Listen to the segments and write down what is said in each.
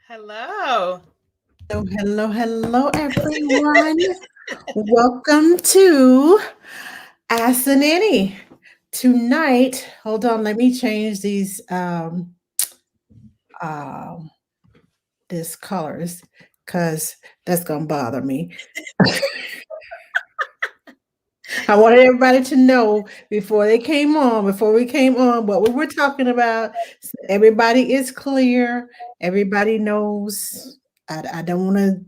Hello. Hello, everyone. Welcome to Ask the Nanny. Tonight, hold on, let me change these um this colors because that's gonna bother me. I wanted everybody to know before we came on, what we were talking about. So everybody is clear. Everybody knows. I don't want to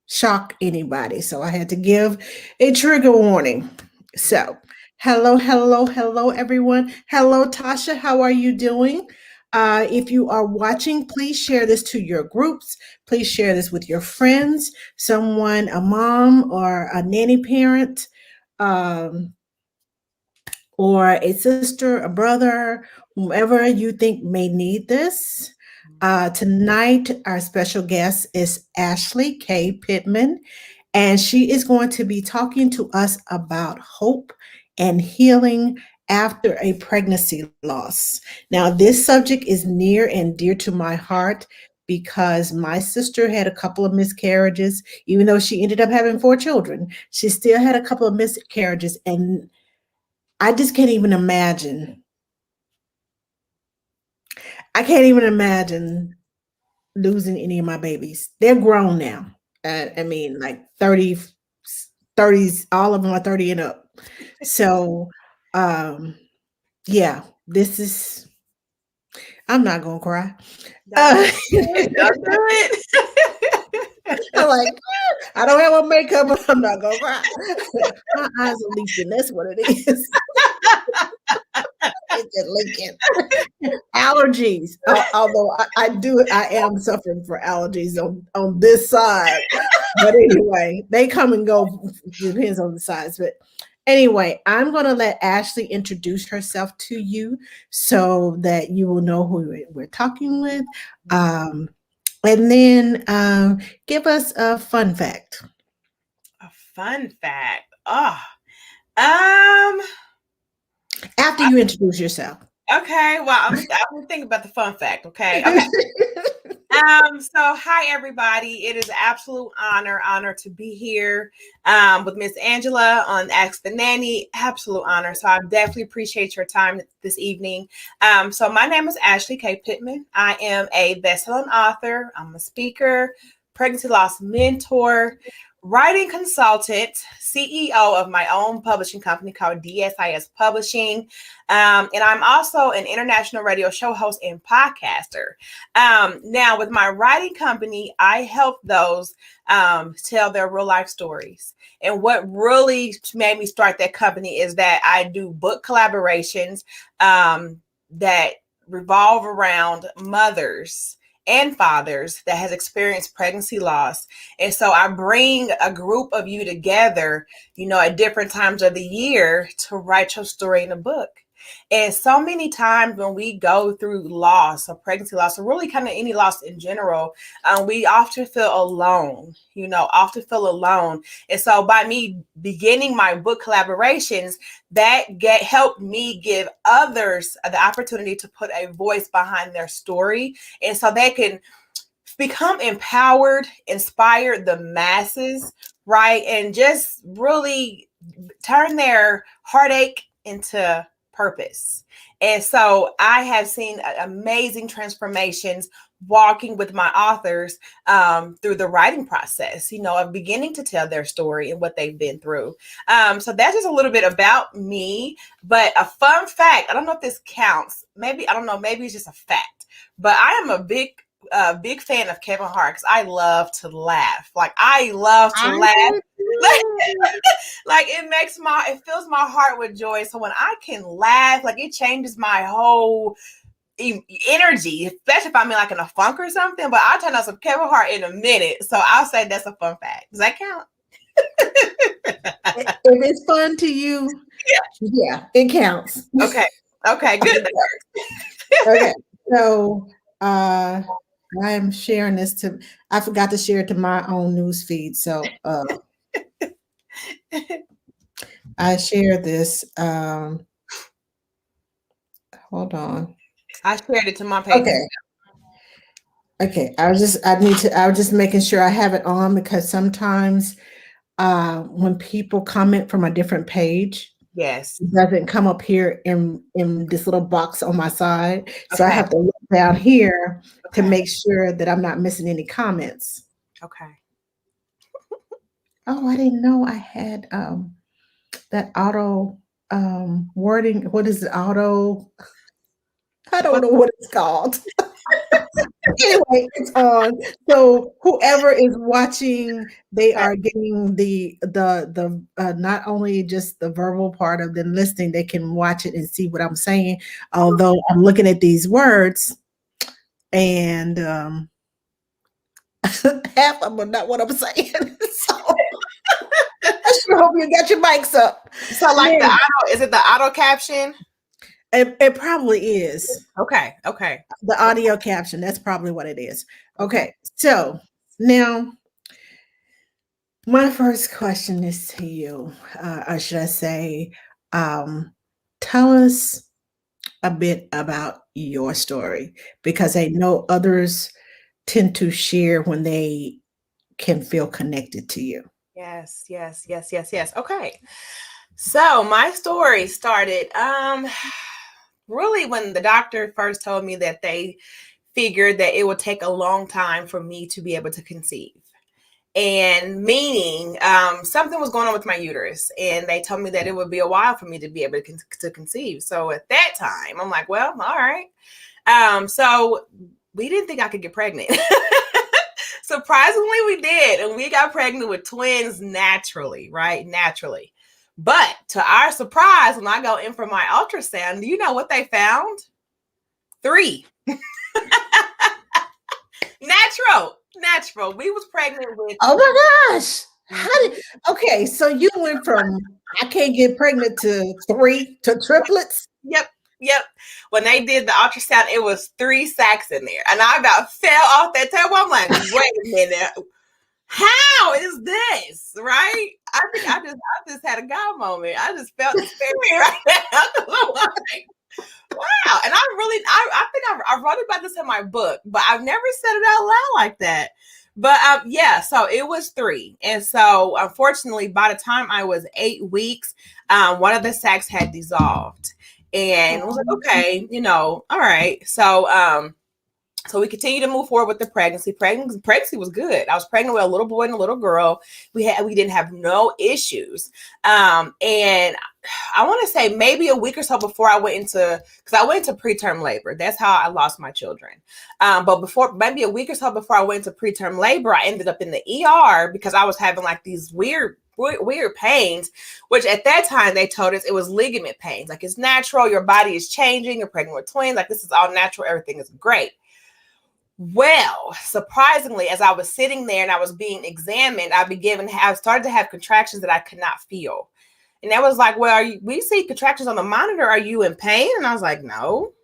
shock anybody. So I had to give a trigger warning. So, hello, everyone. Hello, Tasha. How are you doing? If you are watching, please share this to your groups. Please share this with your friends, someone, a mom or a nanny parent, um, or a sister, a brother, whomever you think may need this. Tonight, our special guest is Ashley K. Pittman, and she is going to be talking to us about hope and healing after a pregnancy loss. Now, this subject is near and dear to my heart because my sister had a couple of miscarriages. Even though she ended up having 4 children, she still had a couple of miscarriages, and I just can't even imagine. I can't even imagine losing any of my babies. They're grown now. I mean, like 30s, all of them are 30 and up. So, um, yeah, this is, I'm not going to cry. Don't Uh, do it. Don't do it. I'm like, I don't have a makeup, but I'm not going to cry. My eyes are leaking. That's what it is. It's just leaking. Allergies. Although I am suffering for allergies on this side. But anyway, they come and go. Depends on the size. But anyway, I'm going to let Ashley introduce herself to you so that you will know who we're talking with. Um, and then give us a fun fact A fun fact. Um. after you introduce yourself. Okay. Well, I'm thinking about the fun fact. Okay. So hi everybody. It is an absolute honor to be here with Miss Angela on Ask the Nanny. Absolute honor. So I definitely appreciate your time this evening. So my name is Ashley K. Pittman. I am a best-selling author. I'm a speaker, pregnancy loss mentor, writing consultant, CEO of my own publishing company called DSIS Publishing. And I'm also an international radio show host and podcaster. Now, with my writing company, I help those tell their real life stories. And what really made me start that company is that I do book collaborations that revolve around mothers and fathers that has experienced pregnancy loss. And so I bring a group of you together, at different times of the year to write your story in a book. And so many times when we go through loss or pregnancy loss, or really kind of any loss in general, we often feel alone, And so by me beginning my book collaborations, that helped me give others the opportunity to put a voice behind their story. And so they can become empowered, inspire the masses, right? And just really turn their heartache into purpose. And so I have seen amazing transformations walking with my authors through the writing process, of beginning to tell their story and what they've been through. So that's just a little bit about me. But a fun fact, I don't know if this counts. Maybe, I don't know, maybe it's just a fact. But I am a big fan of Kevin Hart because I love to laugh. Like I love to I laugh. do too. Like it fills my heart with joy. So when I can laugh, like it changes my whole energy, especially if I'm in like in a funk or something. But I'll turn on some Kevin Hart in a minute. So I'll say that's a fun fact. Does that count? If it's fun to you, yeah, it counts. Okay. Okay, good. Okay, so uh, I'm sharing this to. I forgot to share it to my own news feed, so I share this. Hold on. I shared it to my page. Okay, Okay, I was just making sure I have it on because sometimes when people comment from a different page, Yes. it doesn't come up here in this little box on my side. So I Okay. have to look down here to Okay. make sure that I'm not missing any comments. Okay. Oh, I didn't know I had that auto wording. What is it? Auto? I don't What? know what it's called. Anyway, it's on. So whoever is watching, they Okay. are getting the not only just the verbal part of them listening, they can watch it and see what I'm saying. Although I'm looking at these words and half of them are not what I'm saying. So I sure hope you got your mics up. So like the Now, auto, is it the auto caption? it probably is Okay. Okay. the audio caption. That's probably what it is. Okay. Okay, so now my first question is to you, or should I say, um, tell us a bit about your story because I know others tend to share when they can feel connected to you. Yes, yes, yes, yes, yes. Okay. So my story started really when the doctor first told me that they figured that it would take a long time for me to be able to conceive. And meaning something was going on with my uterus, and they told me that it would be a while for me to be able to conceive. So at that time, I'm like, well, all right. So we didn't think I could get pregnant. Surprisingly, we did, and we got pregnant with twins naturally, right? Naturally. But to our surprise, when I go in for my ultrasound, do you know what they found? 3. Natural. We was pregnant with. Oh my gosh. How Mhm. did okay, so you went from I can't get pregnant to 3 to triplets? Yep, yep. When they did the ultrasound, it was 3 sacks in there, and I about fell off that table. I'm like, wait a minute, how is this right? I just had a God moment. I just felt the spirit right now. I'm like, wow. And I think I wrote about this in my book, but I've never said it out loud like that. But yeah, so it was 3. And so unfortunately, by the time I was 8 weeks, one of the sacs had dissolved. And I was like, okay, all right. So we continued to move forward with the pregnancy. Pregnancy was good. I was pregnant with a little boy and a little girl. We didn't have no issues. And I want to say maybe a week or so before I went into, because I went into preterm labor. That's how I lost my children. But before, maybe a week or so before I went into preterm labor, I ended up in the ER because I was having like these weird pains, which at that time they told us it was ligament pains. Like, it's natural. Your body is changing. You're pregnant with twins. Like, this is all natural. Everything is great. Well, surprisingly, as I was sitting there and I was being examined, I started to have contractions that I could not feel. And that was like, well, we see contractions on the monitor. Are you in pain? And I was like, no.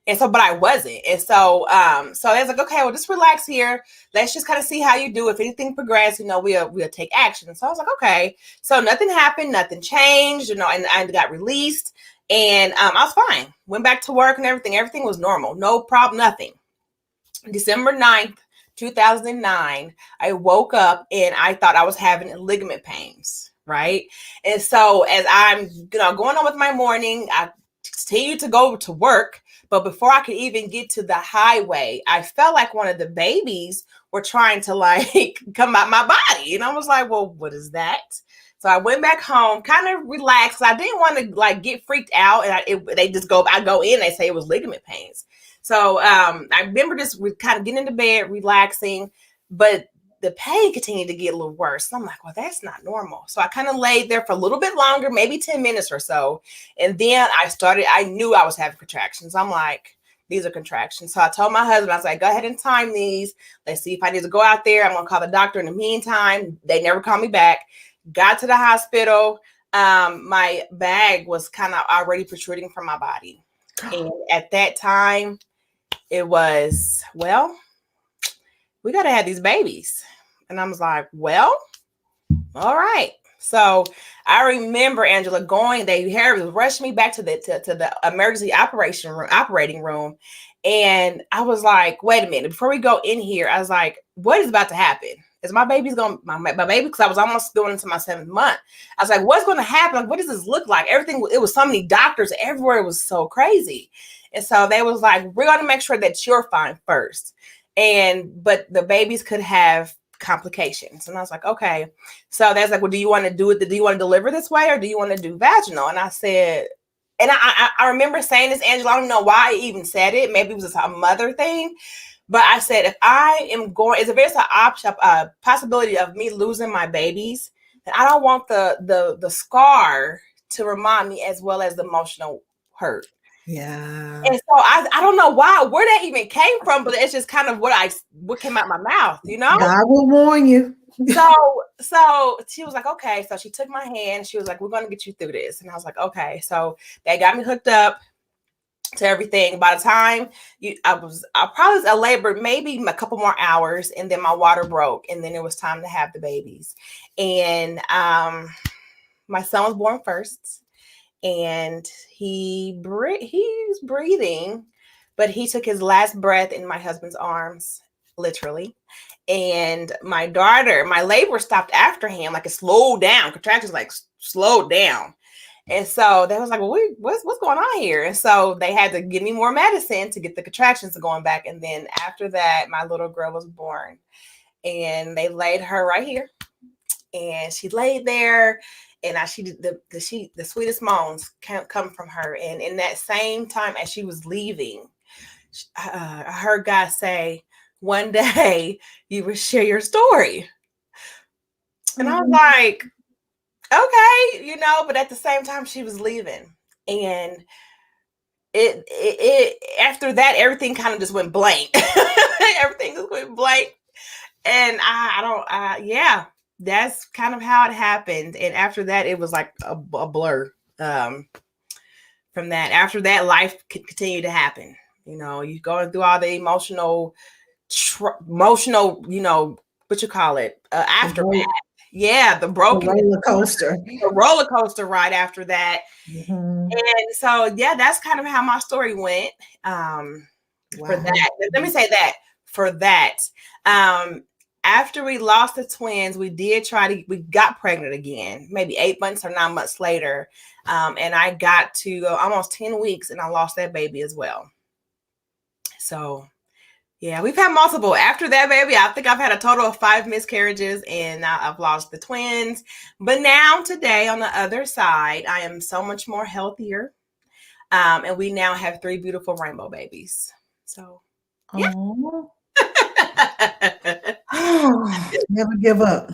And so, but I wasn't. And so I was like, okay, well, just relax here. Let's just kind of see how you do. If anything progresses, we'll take action. And so I was like, okay. So nothing happened, nothing changed, and I got released, and I was fine. Went back to work and everything. Everything was normal, no problem, nothing. December 9th, 2009, I woke up and I thought I was having ligament pains, right? And so as I'm going on with my morning, I continued to go to work, but before I could even get to the highway, I felt like one of the babies were trying to like come out my body. And I was like, well, what is that? So I went back home, kind of relaxed. I didn't want to like get freaked out. And I go in, they say it was ligament pains. So I remember just kind of getting into bed, relaxing, but the pain continued to get a little worse. And I'm like, well, that's not normal. So I kind of laid there for a little bit longer, maybe 10 minutes or so. And then I knew I was having contractions. I'm like, these are contractions. So I told my husband, I was like, go ahead and time these. Let's see if I need to go out there. I'm going to call the doctor in the meantime. They never called me back. Got to the hospital. My bag was kind of already protruding from my body. And at that time, it was, well, we got to have these babies. And I was like, well, all right. So I remember Angela going. They rushed me back to the emergency operating room, and I was like, "Wait a minute! Before we go in here, I was like, what is about to happen? Is my baby's going my baby? Because I was almost going into my 7th month. I was like, what's going to happen? Like, what does this look like? Everything. It was so many doctors everywhere. It was so crazy, and so they was like, we're going to make sure that you're fine first, but the babies could have complications. And I was like, okay. So that's like, well, do you want to do it? Do you want to deliver this way, or do you want to do vaginal? And I said, and I remember saying this, Angela, I don't know why I even said it. Maybe it was just a mother thing. But I said, if I am going, if there's a possibility of me losing my babies, then I don't want the scar to remind me as well as the emotional hurt. Yeah. And so I don't know where that even came from, but it's just kind of what came out my mouth, you know? God will warn you. So she was like, okay. So she took my hand. She was like, we're going to get you through this. And I was like, okay. So they got me hooked up to everything. By the time I probably labored maybe a couple more hours, and then my water broke, and then it was time to have the babies. And my son was born first, and he's breathing, but he took his last breath in my husband's arms, literally. And my labor stopped after him, like it slowed down. Contractions like slowed down. And so they was like, well, what's going on here? And so they had to give me more medicine to get the contractions going back. And then after that, my little girl was born, and they laid her right here, and she laid there, and the sweetest moans come from her. And in that same time as she was leaving, I heard God say, one day you will share your story. And I was like, okay, but at the same time she was leaving, and it after that, everything kind of just went blank. Everything just went blank. And yeah, that's kind of how it happened. And after that, it was like a blur. From that, after that, life continued to happen. You going through all the emotional, what you call it, aftermath. Yeah, the roller coaster. The roller coaster ride after that. Mm-hmm. And so, yeah, that's kind of how my story went. For that, let me say that for that. After we lost the twins, we got pregnant again, maybe 8 months or 9 months later. And I got to go almost 10 weeks, and I lost that baby as well. So, yeah, we've had multiple. After that baby, I think I've had a total of 5 miscarriages, and I've lost the twins. But now today, on the other side, I am so much more healthier. And we now have 3 beautiful rainbow babies. So, yeah. Never give up.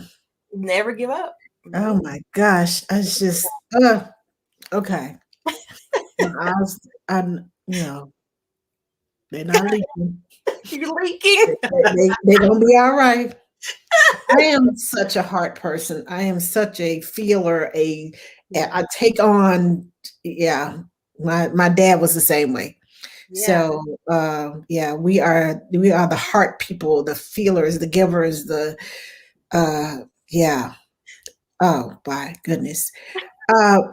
Never give up. Oh my gosh. I just, okay. My eyes, they're not leaking. You're leaking. They're going to be all right. I am such a heart person. I am such a feeler. I take on, my dad was the same way. Yeah. So, we are the heart people, the feelers, the givers, oh my goodness.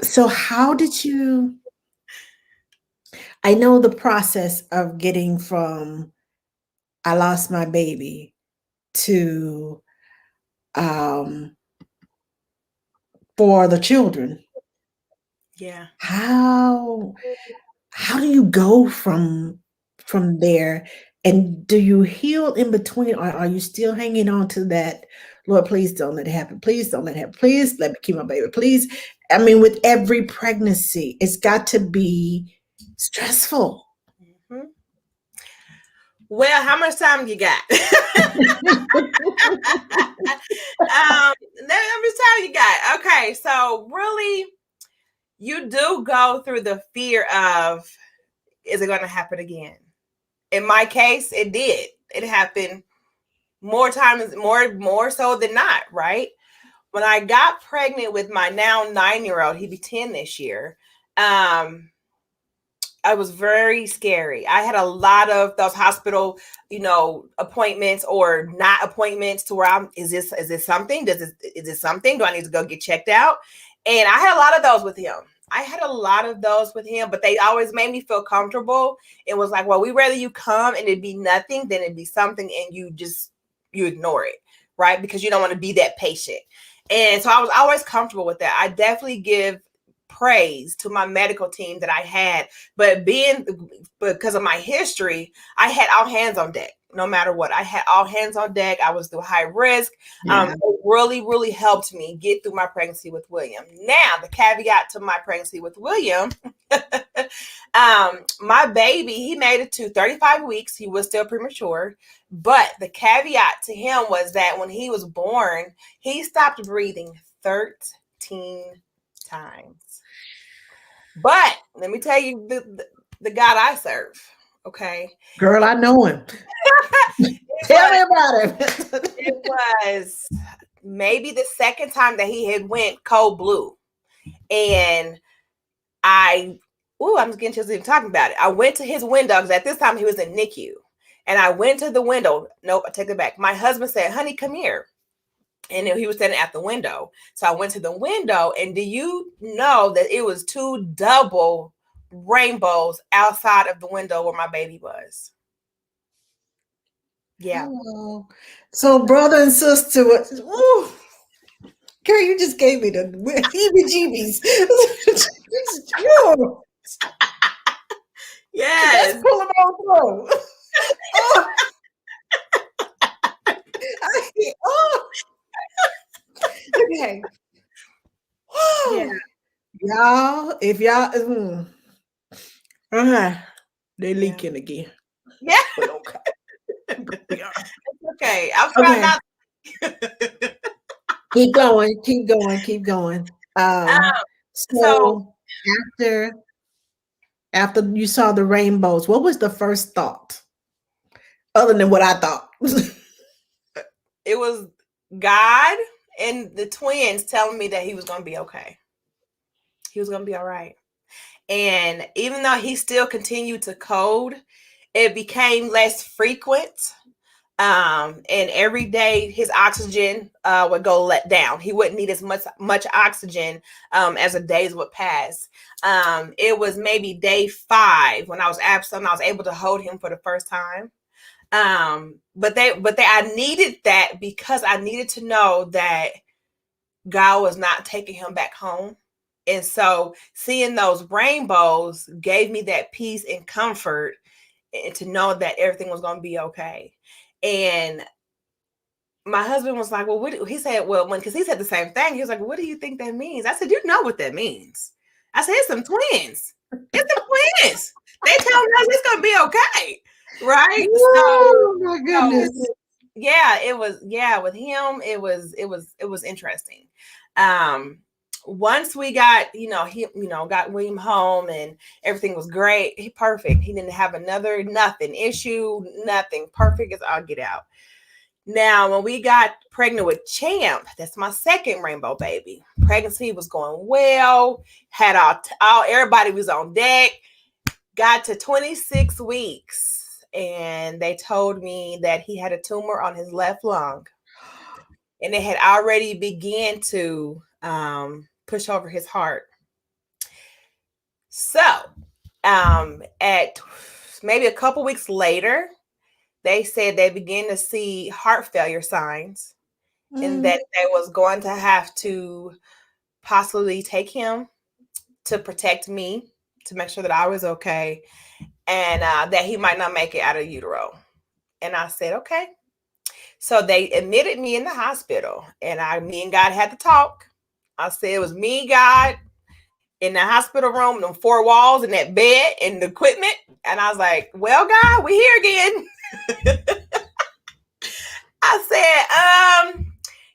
So how did you, I know the process of getting from I lost my baby to for the children. Yeah. How do you go from there? And do you heal in between, or are you still hanging on to that? Lord, please don't let it happen. Please don't let it happen. Please let me keep my baby. Please. I mean, with every pregnancy, it's got to be stressful. Mm-hmm. Well, how much time you got? How much time you got? Okay, so really, you do go through the fear of, is it going to happen again? In my case, it did. It happened more times, more so than not, right? When I got pregnant with my now 9-year-old, he'd be 10 this year. I was very scary. I had a lot of those hospital, appointments or not appointments to where is this something? Is this something? Do I need to go get checked out? And I had a lot of those with him. But they always made me feel comfortable. It was like, well, we rather you come and it'd be nothing than it'd be something and you ignore it, right? Because you don't want to be that patient. And so I was always comfortable with that. I definitely give praise to my medical team that I had, but because of my history, I had all hands on deck. No matter what, I had all hands on deck. I was through high risk. Yeah. It really, really helped me get through my pregnancy with William. Now, the caveat to my pregnancy with William, my baby, he made it to 35 weeks. He was still premature, but the caveat to him was that when he was born, he stopped breathing 13 times. But let me tell you the God I serve. Okay. Girl, I know him. Tell me about him. It was maybe the second time that he had went cold blue. And I'm just getting to even talking about it. I went to his window because at this time he was in NICU. And I went to the window. Nope, I take it back. My husband said, honey, come here. And he was standing at the window. So I went to the window, and do you know that it was 2 double rainbows outside of the window where my baby was? Yeah. Oh. So brother and sister, ooh, girl, you just gave me the heebie-jeebies. Yes. Let's pull them on through. Oh. Okay. Yeah. Y'all, if y'all, they're leaking again. Yeah. But okay. Okay. I'm trying not. Keep going. So after you saw the rainbows, what was the first thought? Other than what I thought. It was God and the twins telling me that he was going to be okay. He was going to be all right. And even though he still continued to code, it became less frequent. And every day his oxygen would go let down. He wouldn't need as much oxygen as the days would pass. It was maybe day 5 when I was absent. I was able to hold him for the first time. But I needed that because I needed to know that God was not taking him back home. And so seeing those rainbows gave me that peace and comfort and to know that everything was going to be okay. And my husband was like, well, he said, because he said the same thing. He was like, what do you think that means? I said, you know what that means. I said, it's some twins. It's some twins. They telling us it's going to be okay. Right. Oh my goodness. With him, it was interesting. Once we got, got William home and everything was great. Perfect. He didn't have nothing issue, nothing. Perfect as I'll get out. Now, when we got pregnant with Champ, that's my second rainbow baby. Pregnancy was going well. Had everybody was on deck. Got to 26 weeks, and they told me that he had a tumor on his left lung, and it had already began to push over his heart. So, at maybe a couple weeks later, they said they began to see heart failure signs and that they was going to have to possibly take him to protect me, to make sure that I was okay, and that he might not make it out of utero. And I said, okay. So they admitted me in the hospital, and me and God had to talk. I said, it was me, God, in the hospital room, them 4 walls and that bed and the equipment. And I was like, well, God, we're here again. I said,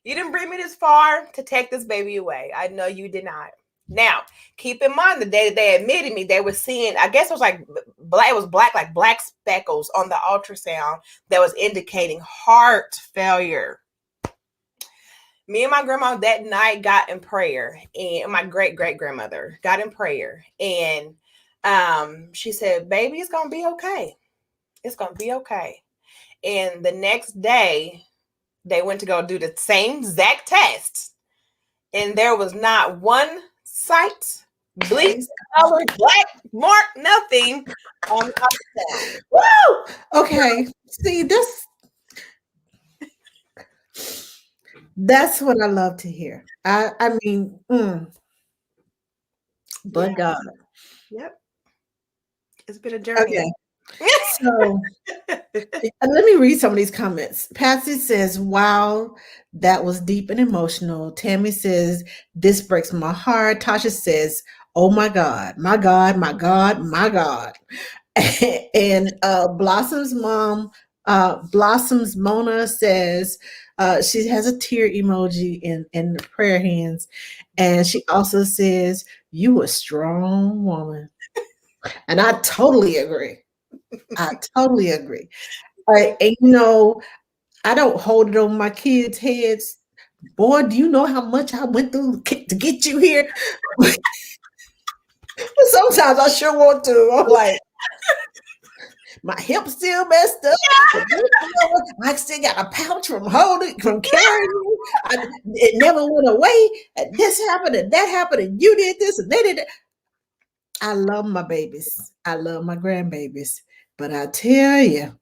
you didn't bring me this far to take this baby away. I know you did not. Now, keep in mind, the day that they admitted me, they were seeing, I guess it was like black speckles on the ultrasound that was indicating heart failure. Me and my grandma that night got in prayer, and my great-great-grandmother got in prayer. And She said, baby, it's gonna be okay. It's gonna be okay. And the next day, they went to go do the same exact test, and there was not one site, bleach, color, black mark, nothing on the ultrasound. Woo! Okay. See, that's what I love to hear. I mean, Yeah. but God. Yep. It's been a journey. Okay. So let me read some of these comments. Patsy says, wow, that was deep and emotional. Tammy says, this breaks my heart. Tasha says, oh my God, my God, my God, my God. And Blossom's Mona says, she has a tear emoji in the prayer hands. And she also says, you a strong woman. And I totally agree. I totally agree. And I don't hold it on my kids' heads. Boy, do you know how much I went through to get you here? Sometimes I sure want to. I'm like, my hip's still messed up. I still got a pouch from carrying you. It never went away. And this happened and that happened, and you did this and they did that. I love my babies. I love my grandbabies. But I tell you,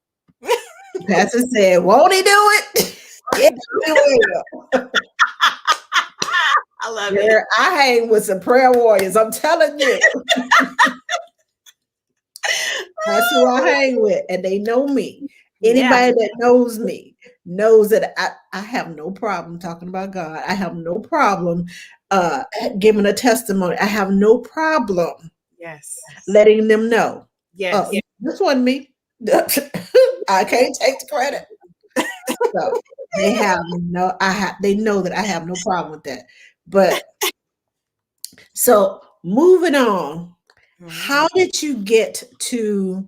Pastor said, won't he do it? Yes, he will. I love Girl, it. I hang with some prayer warriors. I'm telling you. That's who I hang with, and they know me. Anybody that knows me knows that I have no problem talking about God. I have no problem giving a testimony. I have no problem letting them know. Yes. This wasn't me. I can't take the credit. So they know that I have no problem with that. But so moving on, how did you get to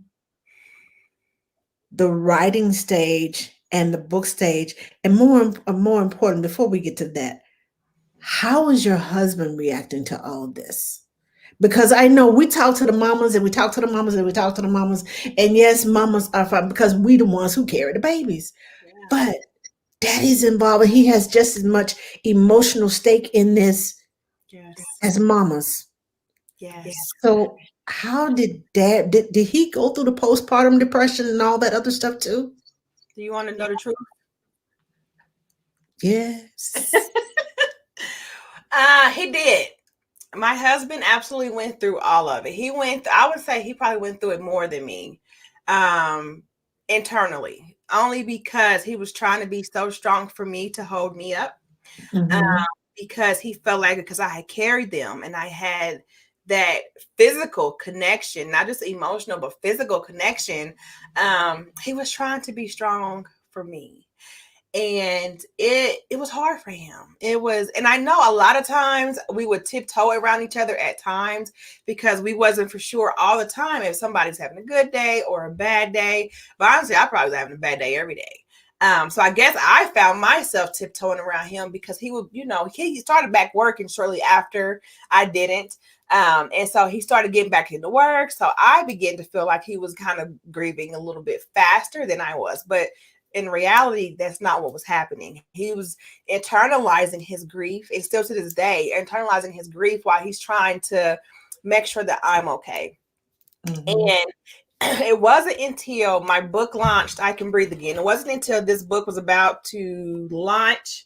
the writing stage and the book stage? And more important, before we get to that, how is your husband reacting to all this? Because I know we talk to the mamas and we talk to the mamas and we talk to the mamas. And yes, mamas are fine because we the ones who carry the babies. Yeah. But daddy's involved and he has just as much emotional stake in this as mamas. Yes. So how did did he go through the postpartum depression and all that other stuff too? Do you want to know the truth? Yes. He did. My husband absolutely went through all of it. I would say he probably went through it more than me. Internally, only because he was trying to be so strong for me to hold me up. Because he felt like, because I had carried them and I had that physical connection, not just emotional, but physical connection. He was trying to be strong for me. And it was hard for him. And I know a lot of times we would tiptoe around each other at times because we wasn't for sure all the time if somebody's having a good day or a bad day. But honestly, I probably was having a bad day every day. So I guess I found myself tiptoeing around him because he would, he started back working shortly after I didn't. And so he started getting back into work. So I began to feel like he was kind of grieving a little bit faster than I was. But in reality, that's not what was happening. He was internalizing his grief, and still to this day, internalizing his grief while he's trying to make sure that I'm okay. And it wasn't until my book launched, I Can Breathe Again. It wasn't until this book was about to launch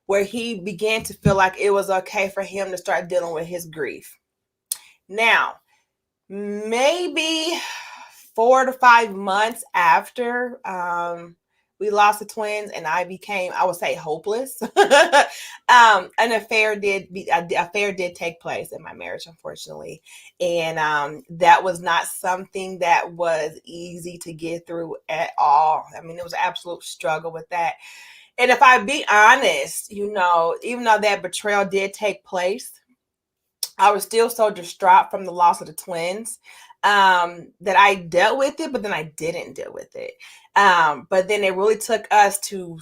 where he began to feel like it was okay for him to start dealing with his grief. Now, maybe 4 to 5 months after we lost the twins and I became, I would say, hopeless. An affair did take place in my marriage, unfortunately. And that was not something that was easy to get through at all. I mean, it was an absolute struggle with that. And if I be honest, even though that betrayal did take place, I was still so distraught from the loss of the twins that I dealt with it, but then I didn't deal with it. But then it really took us to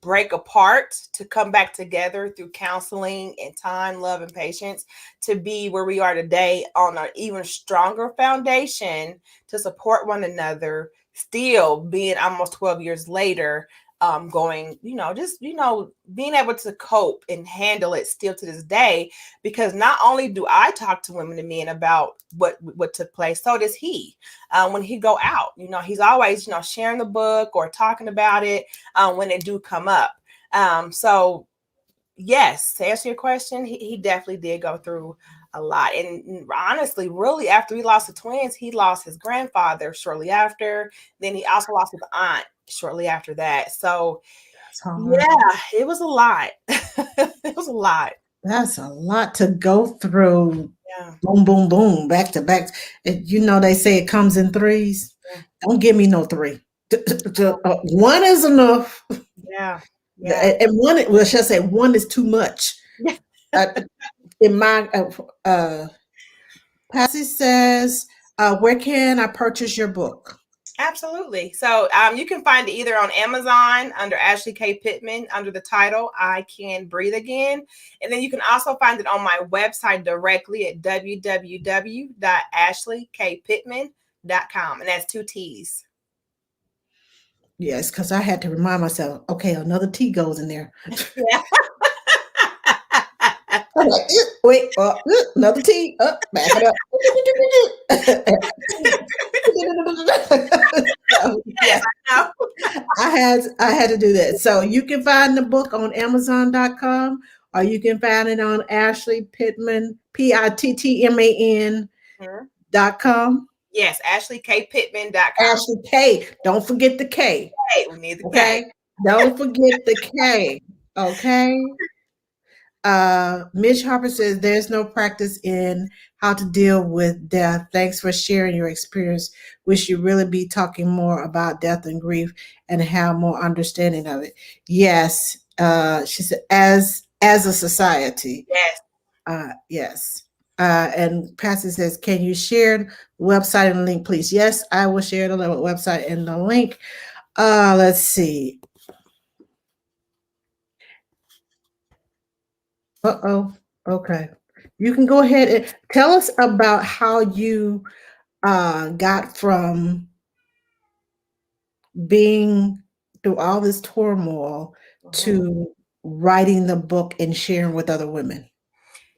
break apart to come back together through counseling and time, love, and patience to be where we are today on an even stronger foundation to support one another, still being almost 12 years later, going, just, being able to cope and handle it still to this day, because not only do I talk to women and men about what took place, so does he. When he go out, he's always, sharing the book or talking about it when they do come up. So yes, to answer your question, he definitely did go through a lot. And honestly, really, after he lost the twins, he lost his grandfather shortly after. Then he also lost his aunt shortly after that. So yeah, it was a lot. It was a lot. That's a lot to go through. Yeah. Boom, boom, boom, back to back. They say it comes in threes. Yeah. Don't give me no three. One is enough. Yeah. Yeah. And one, well, should I say one is too much. In my Patsy says, where can I purchase your book? Absolutely. So you can find it either on Amazon under Ashley K Pittman under the title I Can Breathe Again. And then you can also find it on my website directly at www.ashleykpittman.com. And that's 2 T's. Yes, because I had to remind myself, okay, another T goes in there. Yeah. I'm like, wait, another T, back it up. So, Yes, I know. I had to do that. So you can find the book on Amazon.com, or you can find it on Ashley Pittman, PITTMAN.com. Yes, AshleyKPittman.com. Ashley K. Don't forget the K. Hey, we need the Okay. K. Don't forget the K. Okay. Mitch Harper says there's no practice in how to deal with death. Thanks for sharing your experience. We should really be talking more about death and grief and have more understanding of it. Yes, she said, as a society. Yes. Yes. And Patsy says, can you share website and link, please? Yes, I will share the website and the link. Let's see. Okay. You can go ahead and tell us about how you got from being through all this turmoil to writing the book and sharing with other women.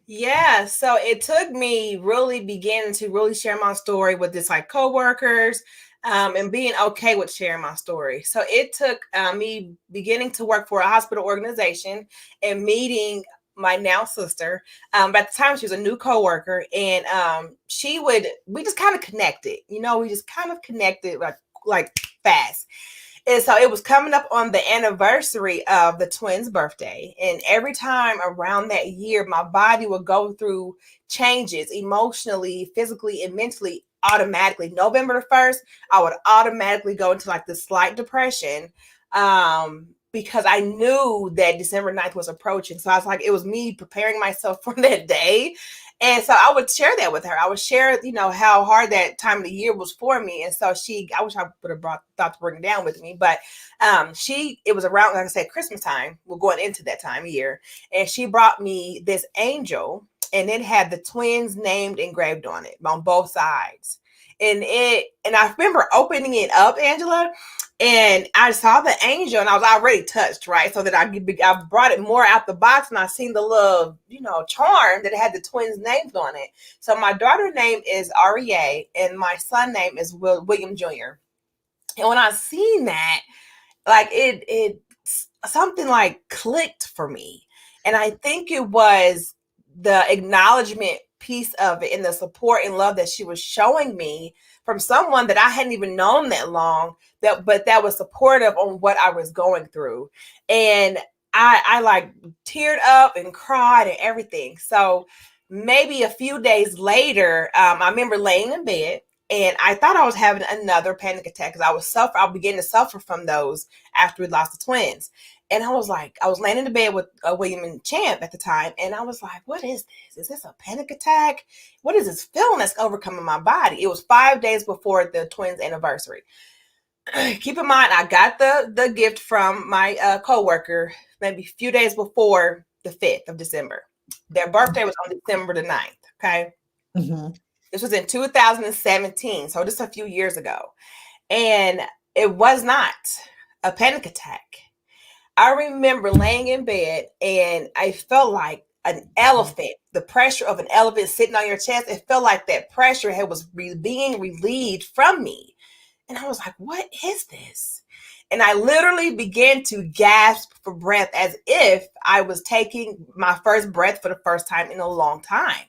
Yeah, so it took me really beginning to really share my story with this like coworkers, and being okay with sharing my story. So it took me beginning to work for a hospital organization and meeting my now sister. At the time, she was a new coworker, and we just kind of connected. We just kind of connected like fast. And so it was coming up on the anniversary of the twins' birthday. And every time around that year, my body would go through changes emotionally, physically, and mentally automatically. November the 1st, I would automatically go into like this slight depression, because I knew that December 9th was approaching. So I was like, it was me preparing myself for that day. And so I would share that with her. I would share, how hard that time of the year was for me. And so I wish I would have thought to bring it down with me, but it was around, like I said, Christmas time. We're going into that time of year. And she brought me this angel, and it had the twins named engraved on it on both sides. And I remember opening it up, Angela, and I saw the angel, and I was already touched, right? So that I brought it more out the box, and I seen the little, charm that had the twins' names on it. So my daughter's name is REA, and my son name is William Jr. And when I seen that, like it something like clicked for me, and I think it was the acknowledgement piece of it and the support and love that she was showing me from someone that I hadn't even known that long, but that was supportive on what I was going through. And I like teared up and cried and everything. So maybe a few days later, I remember laying in bed, and I thought I was having another panic attack because I began to suffer from those after we lost the twins. And I was laying in the bed with William and Champ at the time. And I was like, what is this? Is this a panic attack? What is this feeling that's overcoming my body? It was 5 days before the twins' anniversary. keep in mind, I got the gift from my coworker maybe a few days before the 5th of December. Their birthday was on December the 9th. Okay. Mm-hmm. This was in 2017. So just a few years ago. And it was not a panic attack. I remember laying in bed and I felt like an elephant, the pressure of an elephant sitting on your chest. It felt like that pressure was being relieved from me. And I was like, what is this? And I literally began to gasp for breath as if I was taking my first breath for the first time in a long time.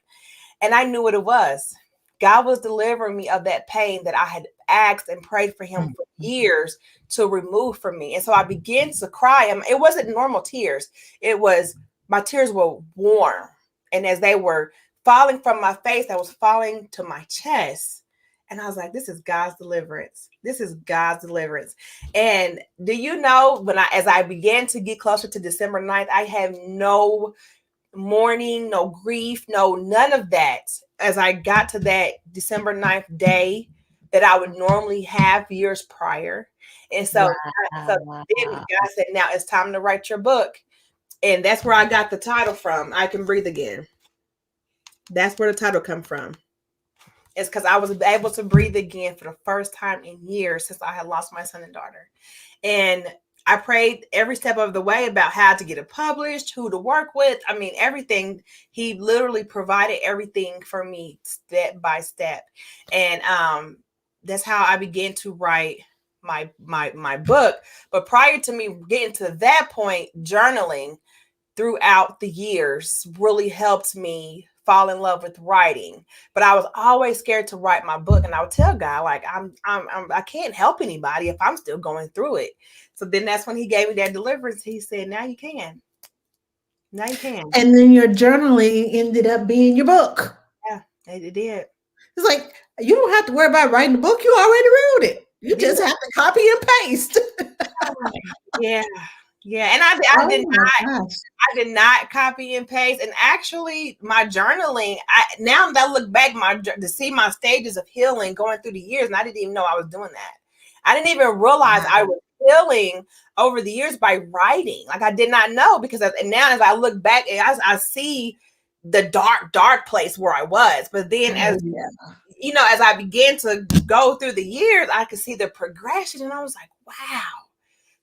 And I knew what it was. God was delivering me of that pain that I had asked and prayed for him for years to remove from me. And so I began to cry. And it wasn't normal tears. It was, my tears were warm. And as they were falling from my face, that was falling to my chest. And I was like, this is God's deliverance. This is God's deliverance. And do you know, as I began to get closer to December 9th, I have no mourning, no grief, none of that. As I got to that December 9th day that I would normally have years prior. And so, so then God said, now it's time to write your book. And that's where I got the title from. I Can Breathe Again. That's where the title come from. It's because I was able to breathe again for the first time in years since I had lost my son and daughter. And I prayed every step of the way about how to get it published, who to work with. I mean, everything. He literally provided everything for me step by step. And that's how I began to write my book. But prior to me getting to that point, journaling throughout the years really helped me fall in love with writing. But I was always scared to write my book, and I would tell God, like, I can't help anybody if I'm still going through it. So then that's when he gave me that deliverance. He said, now you can. Now you can. And then your journaling ended up being your book. Yeah, it did. It's like, you don't have to worry about writing the book. You already wrote it. You just have to copy and paste. Yeah. Yeah. And I did not copy and paste. And actually my journaling, now that I look back to see my stages of healing going through the years, and I didn't even know I was doing that. I didn't even realize I was healing over the years by writing. Like, I did not know, because now as I look back, I see the dark place where I was. But then as I began to go through the years, I could see the progression, and I was like, wow.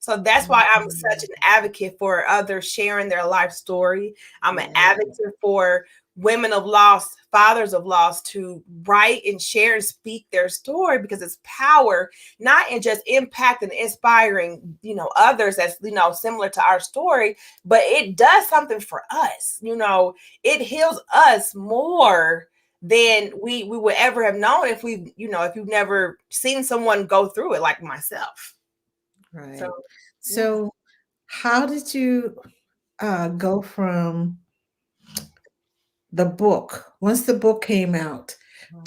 So that's why I'm such an advocate for others sharing their life story. I'm an advocate for women of loss, fathers of loss, to write and share and speak their story, because it's power, not in just impact and inspiring, others that's, similar to our story, but it does something for us. It heals us more than we would ever have known if if you've never seen someone go through it, like myself. Right. So how did you go from the book? Once the book came out,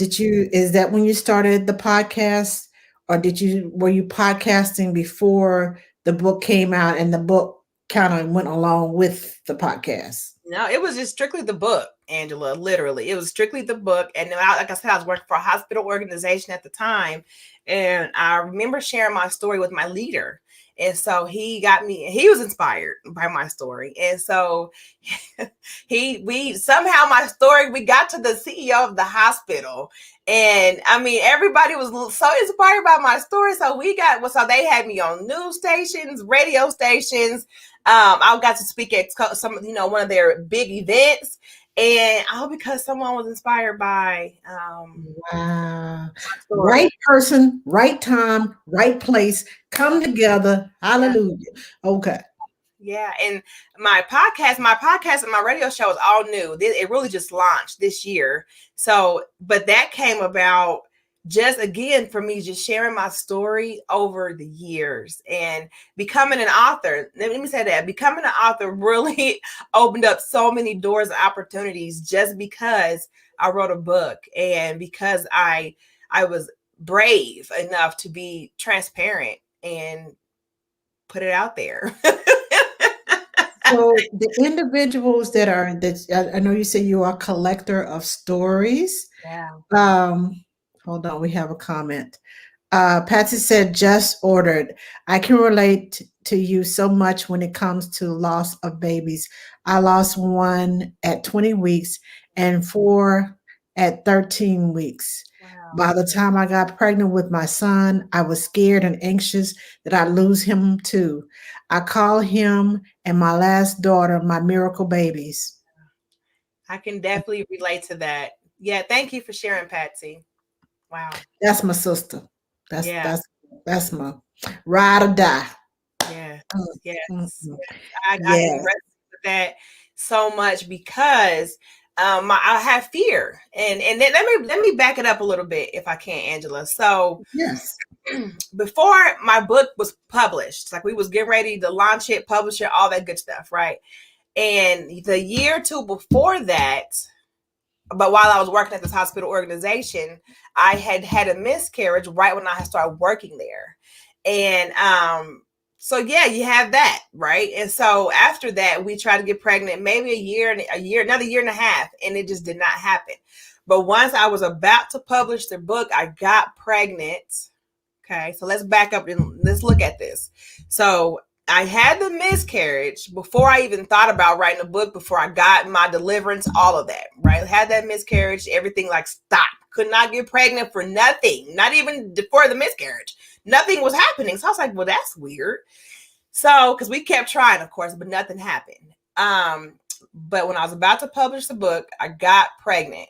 is that when you started the podcast, or were you podcasting before the book came out and the book kind of went along with the podcast? No, it was just strictly the book, Angela. Literally, it was strictly the book. And like I said, I was working for a hospital organization at the time, and I remember sharing my story with my leader. And so he was inspired by my story. And so we got to the CEO of the hospital. And I mean, everybody was so inspired by my story. So so they had me on news stations, radio stations. I got to speak at some, one of their big events. And all because someone was inspired by wow. Right person, right time, right place, come together. Hallelujah. Okay. Yeah. And my podcast and my radio show is all new. It really just launched this year. So, but that came about just, again, for me, just sharing my story over the years and becoming an author. Let me say that becoming an author really opened up so many doors and opportunities, just because I wrote a book, and because I was brave enough to be transparent and put it out there. So the individuals that I know you say you are a collector of stories. Yeah. Hold on, we have a comment. Patsy said, just ordered. I can relate to you so much when it comes to loss of babies. I lost one at 20 weeks and four at 13 weeks. Wow. By the time I got pregnant with my son, I was scared and anxious that I'd lose him too. I call him and my last daughter my miracle babies. I can definitely relate to that. Yeah, thank you for sharing, Patsy. Wow. That's my sister. That's Yeah. that's that's my ride or die. Yes. Mm, Yes. mm, Yes. mm. I can Yeah. resonate with that so much because I have fear. And then let me back it up a little bit if I can, Angela. So Yes. before my book was published, like we was getting ready to launch it, publish it, all that good stuff, right? And the year or two before that, but while I was working at this hospital organization, I had had a miscarriage right when I had started working there. And so yeah, you have that, right? And so after that, we tried to get pregnant maybe another year and a half, and it just did not happen. But once I was about to publish the book, I got pregnant. Okay, so let's back up and let's look at this. So I had the miscarriage before I even thought about writing a book, before I got my deliverance, all of that, right? Had that miscarriage, everything like stopped. Could not get pregnant for nothing, not even before the miscarriage. Nothing was happening. So I was like, well, that's weird. So, because we kept trying, of course, but nothing happened. But when I was about to publish the book, I got pregnant.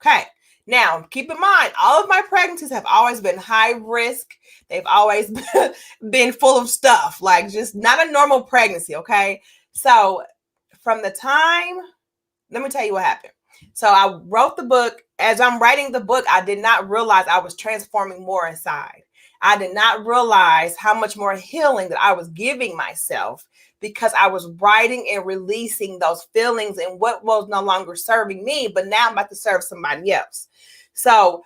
Okay. Now, keep in mind, all of my pregnancies have always been high risk. They've always been full of stuff, like just not a normal pregnancy. Okay. So, from the time, let me tell you what happened. So, I wrote the book. As I'm writing the book, I did not realize I was transforming more inside. I did not realize how much more healing that I was giving myself because I was writing and releasing those feelings and what was no longer serving me, but now I'm about to serve somebody else. So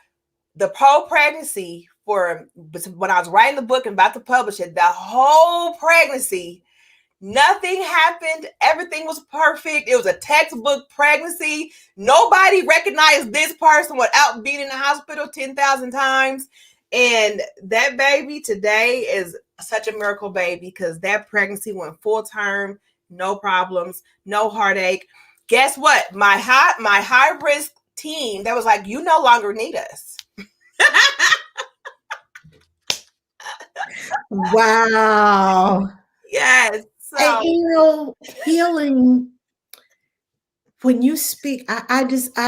the whole pregnancy, for when I was writing the book and about to publish it, the whole pregnancy, nothing happened. Everything was perfect. It was a textbook pregnancy. Nobody recognized this person without being in the hospital 10,000 times. And that baby today is such a miracle baby because that pregnancy went full term, no problems, no heartache. Guess what? My high risk team that was like, you no longer need us. Wow. Yes. And So healing, when you speak, I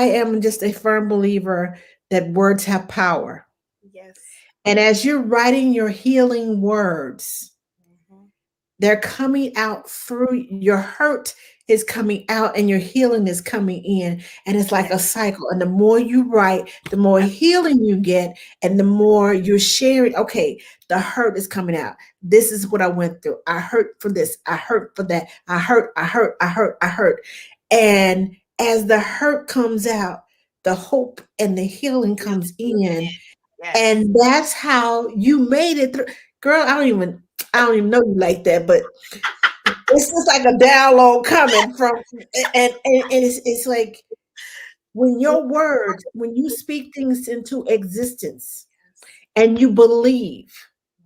am just a firm believer that words have power. yes. And as you're writing your healing words, Mm-hmm. they're coming out through your hurt is coming out and your healing is coming in. And it's like Yes. a cycle. And the more you write, the more healing you get, and the more you're sharing. Okay, the hurt is coming out. This is what I went through. I hurt for this. I hurt for that. I hurt. And as the hurt comes out, the hope and the healing comes in. Yes. And that's how you made it through. Girl, I don't even know you like that, but it's just like a download coming from, and it's like when your words, when you speak things into existence and you believe,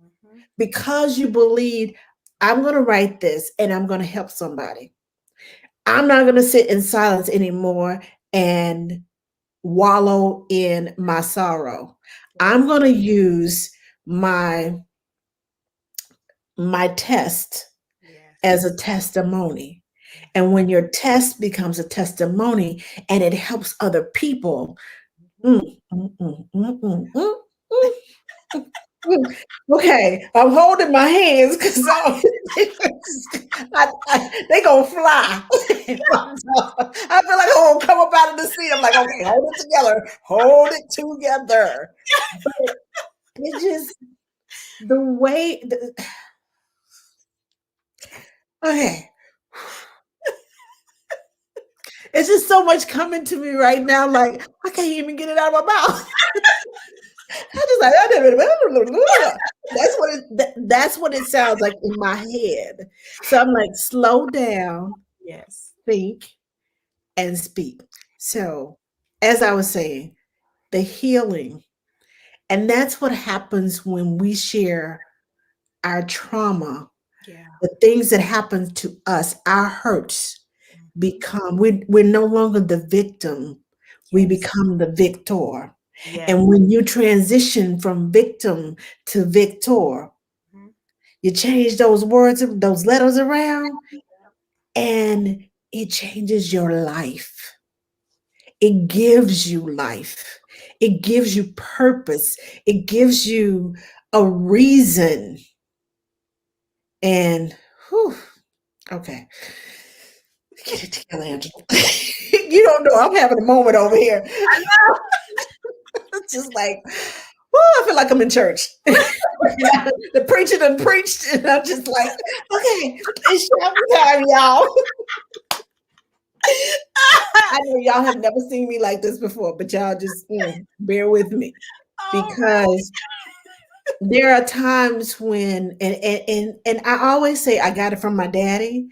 Mm-hmm. because you believe, I'm going to write this and I'm going to help somebody. I'm not going to sit in silence anymore and wallow in my sorrow. I'm Yes. going to use my my test as Yes. a testimony. And Mm-hmm. when your test becomes a testimony and it helps other people, Mm-hmm. mm, mm, mm, mm, mm, mm, mm, mm. Okay, I'm holding my hands because they gonna fly. I feel like I'm gonna come up out of the seat. I'm like, okay, hold it together. But it's just the way. Okay, it's just so much coming to me right now. Like I can't even get it out of my mouth. I just like that's what it sounds like in my head. So I'm like, slow down, Yes. think, and speak. So as I was saying, the healing And that's what happens when we share our trauma, Yeah. the things that happen to us, our hurts Mhm. become, we're no longer the victim, we Yes. become the victor. Yes. And when you transition from victim to victor, Mhm. you change those words, those letters around, and it changes your life. It gives you life. It gives you purpose. It gives you a reason. And whew, okay, get it together, Angela. You don't know I'm having a moment over here. I know. It's just like, whoo, I feel like I'm in church. The preacher done preached, and I'm just like, okay, it's shout time, y'all. I know y'all have never seen me like this before, but y'all just bear with me Oh, because there are times when, and I always say I got it from my daddy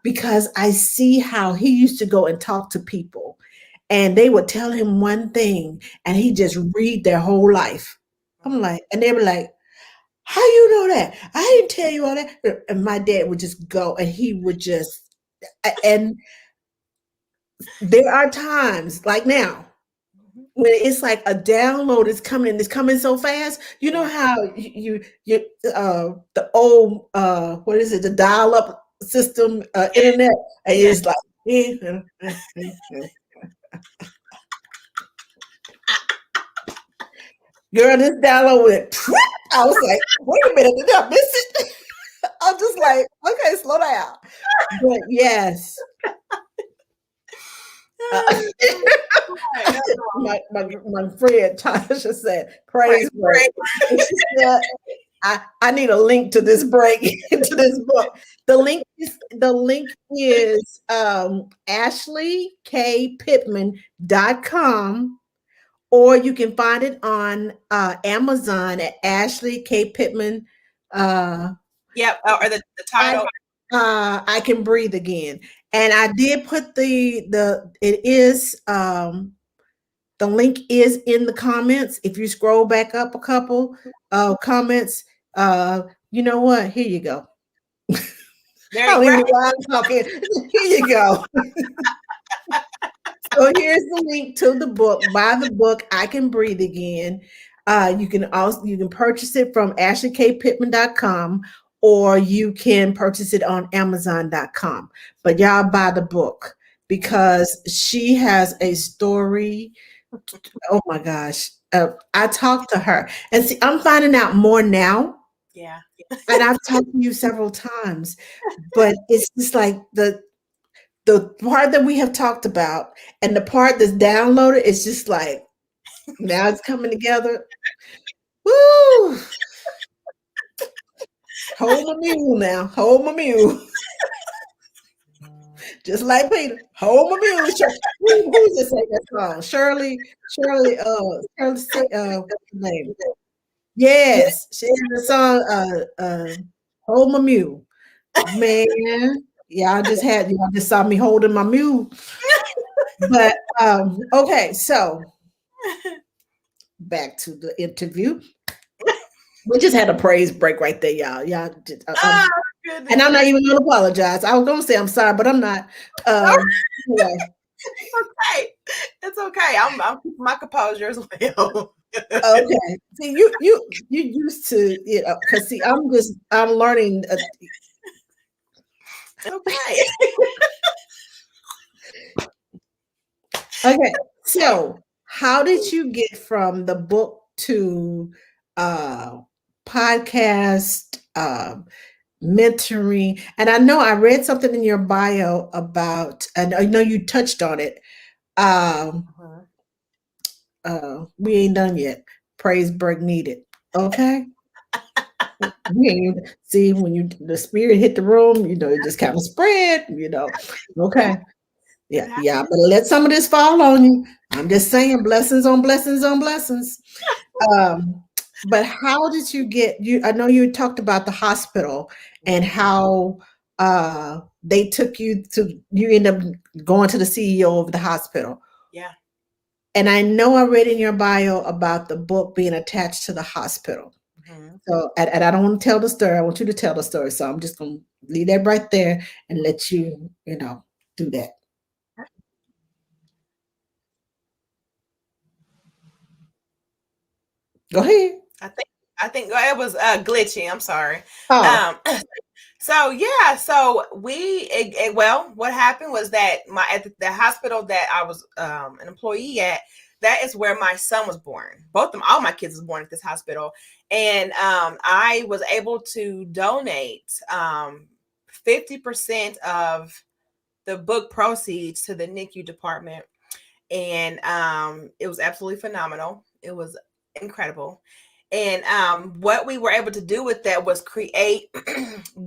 because I see how he used to go and talk to people, and they would tell him one thing, and he just read their whole life. I'm like, and they were like, "How you know that? I didn't tell you all that." And my dad would just go, and he would just, and there are times like now mhm. when it's like a download is coming and it's coming so fast. You know Yeah. how you the old what is it, the dial up system Yeah. internet, and Yeah. it's like girl, this download went I was like, wait a minute, did I miss it? I'm just like, okay, slow down. But yes. Uh, Right. my friend Tasha said, Praise, praise break. praise. And she said, I need a link to this break, to this book. The link is ashleyKpittman.com, or you can find it on Amazon at Ashley K Pittman. Uh, Yep. Or the I title. I can breathe again. And I did put the it is the link is in the comments. If you scroll back up a couple comments, you know what? Here you go. There I you don't even right. know why I'm talking. Here you go. So here's the link to the book. Buy the book, I Can Breathe Again. You can purchase it from ashleyKpittman.com, or you can purchase it on amazon.com. But y'all buy the book because she has a story. Oh my gosh. I talked to her, and see, I'm finding out more now. Yeah. And I've talked to you several times, but it's just like the part that we have talked about and the part that's downloaded is just like now it's coming together. Woo! Hold my mule now. Hold my mule. Just like Peter. Hold my mule. Who's this saying that song? What's the name? Yes, she has the song Hold My Mule. Man, y'all just saw me holding my mule. But okay, so back to the interview. We just had a praise break right there, y'all. Oh And goodness I'm not gracious. even gonna apologize. I was gonna say I'm sorry, but I'm not. Anyway, Okay. It's okay. I'm keeping my composure as well. okay. See, you used to, because see, I'm learning. Okay. Okay, Okay. so how did you get from the book to podcast, mentoring? And I know I read something in your bio about, and I know you touched on it. Um, Uh-huh. we ain't done yet. Praise break needed. Okay. We ain't see when the spirit hit the room, it just kind of spread. Okay. It Yeah, happened. yeah. But let some of this fall on you. I'm just saying, blessings on blessings on blessings. Um, but how did you get you? I know you talked about the hospital and how they took you to, you end up going to the CEO of the hospital. Yeah. And I know I read in your bio about the book being attached to the hospital. Mhm. So, and I don't want to tell the story. I want you to tell the story. So I'm just going to leave that right there and let you, do that. Go ahead. I think I think it was glitchy. I'm sorry. Oh. Um, so yeah, so well, what happened was that my at the hospital that I was an employee at, that is where my son was born. Both of them, all my kids was born at this hospital, and I was able to donate 50% of the book proceeds to the NICU department, and it was absolutely phenomenal. It was incredible. And what we were able to do with that was create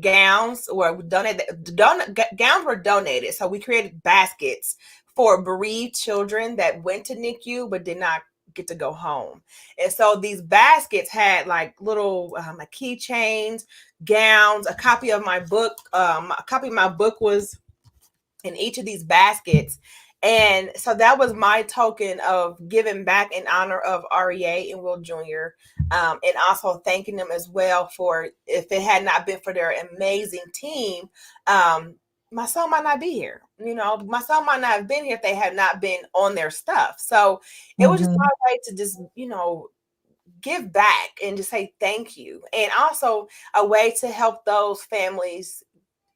gowns, or gowns were donated. So we created baskets for bereaved children that went to NICU but did not get to go home. And so these baskets had like little like keychains, gowns, a copy of my book. A copy of my book was in each of these baskets. And so that was my token of giving back in honor of REA and Will Jr. And also thanking them as well for, if it had not been for their amazing team, my son might not be here. My son might not have been here if they had not been on their stuff. So it was just Mhm. my way to just, give back and just say thank you. And also a way to help those families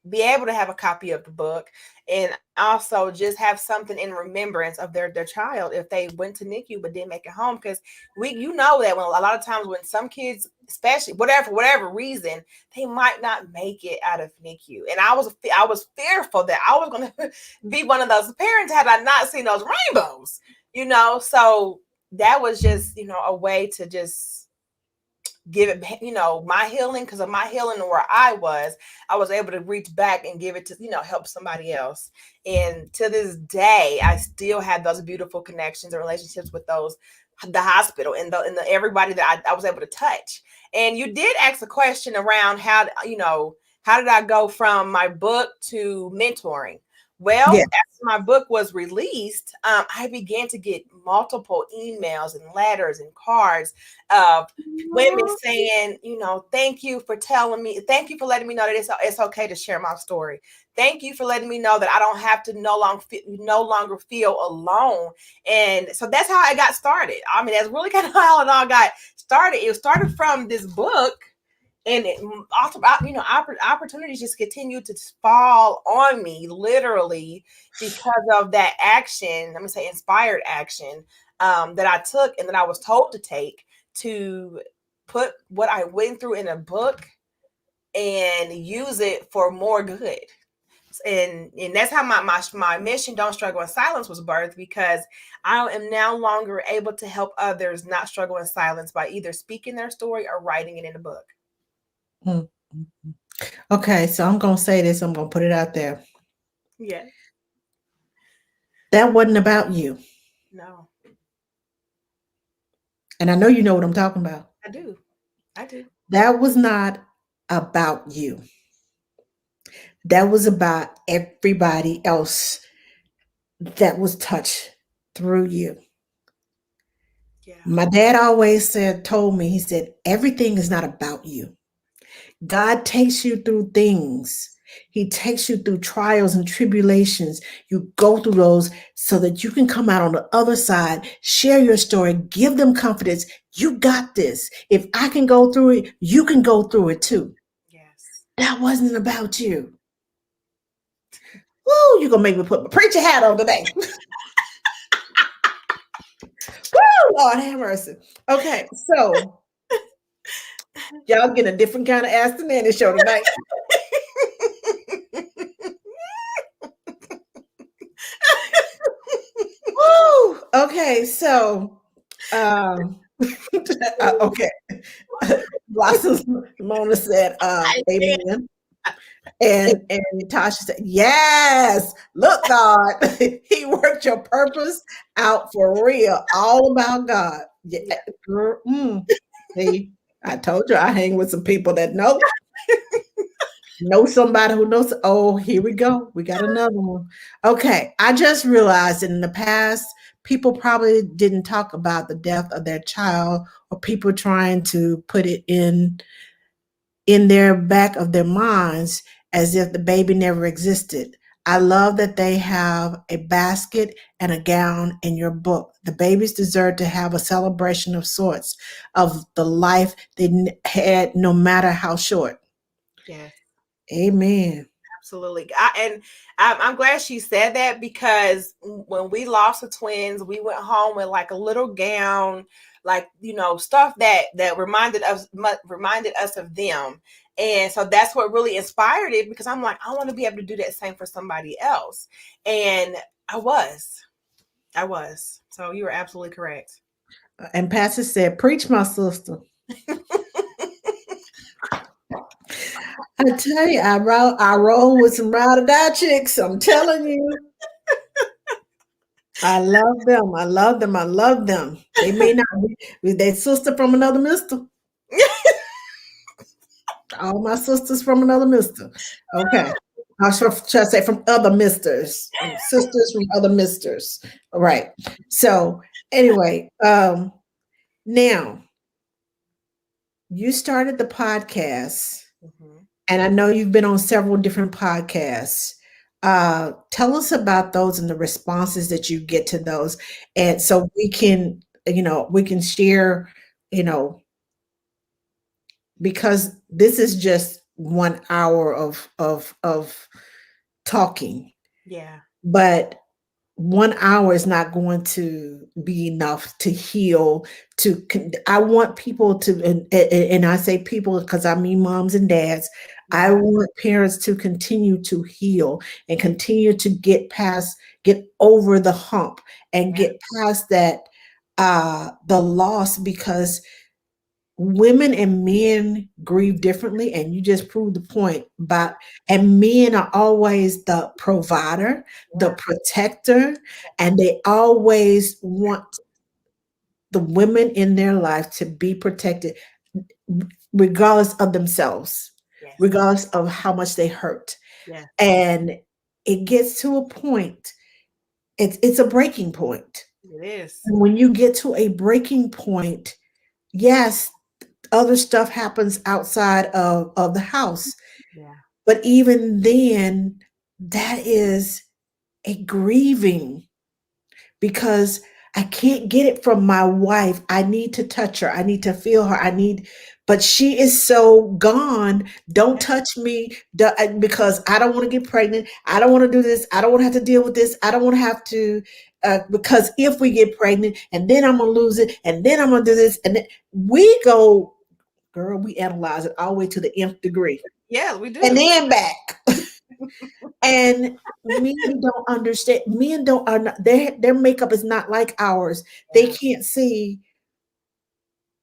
be able to have a copy of the book, and also just have something in remembrance of their child if they went to NICU but didn't make it home. Because that when a lot of times when some kids, especially whatever reason, they might not make it out of NICU. And I was fearful that I was going to be one of those parents had I not seen those rainbows. So that was just a way to just give it, my healing. Because of my healing and where I was able to reach back and give it to, help somebody else. And to this day, I still have those beautiful connections and relationships with the hospital and the everybody that I was able to touch. And you did ask a question around how did I go from my book to mentoring? Well, Yeah. after my book was released, I began to get multiple emails and letters and cards of women saying, thank you for thank you for letting me know that it's okay to share my story. Thank you for letting me know that I don't have to no longer feel alone. And so that's how I got started. I mean, that's really kind of how it all got started. It started from this book, and it also, opportunities just continue to fall on me, literally, because of that action. Let me say inspired action that I took and that I was told to take, to put what I went through in a book and use it for more good. And that's how my mission, Don't Struggle in Silence, was birthed, because I am now longer able to help others not struggle in silence by either speaking their story or writing it in a book. Mm. Okay, so I'm going to say this. I'm going to put it out there. Yeah. That wasn't about you. No, And I know you know what I'm talking about. I do. I do. That was not about you. That was about everybody else that was touched through you. Yeah. My dad always told me, he said, everything is not about you. God takes you through things. He takes you through trials and tribulations. You go through those so that you can come out on the other side, share your story, give them confidence. You got this. If I can go through it, you can go through it too. Yes. That wasn't about you. Woo, you're going to make me put my preacher hat on today. Woo, Lord have mercy. Okay, so y'all getting a different kind of Ask the Nanny show tonight. Woo! Okay, so okay. Blossoms Mona said, I did. amen. And Tasha said, yes, look, God, He worked your purpose out for real. All about God. Yeah. Yeah. Girl, see, I told you I hang with some people that know somebody who knows. Oh, here we go. We got another one. Okay. I just realized that in the past, people probably didn't talk about the death of their child, or people trying to put it in their back of their minds as if the baby never existed. I love that they have a basket and a gown in your book. The babies deserve to have a celebration of sorts of the life they had, no matter how short. Yes. Amen. Absolutely. And I'm glad she said that, because when we lost the twins, we went home with like a little gown, like, stuff that reminded us of them. And so that's what really inspired it, because I'm like, I want to be able to do that same for somebody else. And I was. I was. So you were absolutely correct. And Pastor said, "Preach, my sister." I tell you, I roll with some ride or die chicks. I'm telling you. I love them. I love them. I love them. They may not be their sister from another mister. All my sisters from another mister. Okay. Should I say from other misters? Sisters from other misters. All right. So anyway, now you started the podcast, Mhm. and I know you've been on several different podcasts. Tell us about those and the responses that you get to those, and so we can share, you know, because this is just 1 hour of talking, Yeah. but 1 hour is not going to be enough to heal. I want people to, and I say people because I mean moms and dads. I Yeah. want parents to continue to heal and continue to get over the hump and Yeah. get past that, the loss, because women and men grieve differently, and you just proved the point. But and men are always the provider, the Yeah. protector, and they always want the women in their life to be protected, regardless of themselves, Yes. regardless of how much they hurt. Yes. And it gets to a point, it's a breaking point. It is. And when you get to a breaking point, yes, other stuff happens outside of the house. Yeah. But even then, that is a grieving, because I can't get it from my wife. I need to touch her. I need to feel her. But she is so gone. Don't Yeah. touch me, because I don't want to get pregnant. I don't want to do this. I don't want to have to deal with this. I don't want to have to, because if we get pregnant and then I'm going to lose it and then I'm going to do this. And then we go, girl, we analyze it all the way to the nth degree Yeah, we and do. then back. And men don't understand. Men don't are not, their makeup is not like ours. They Yeah. can't see.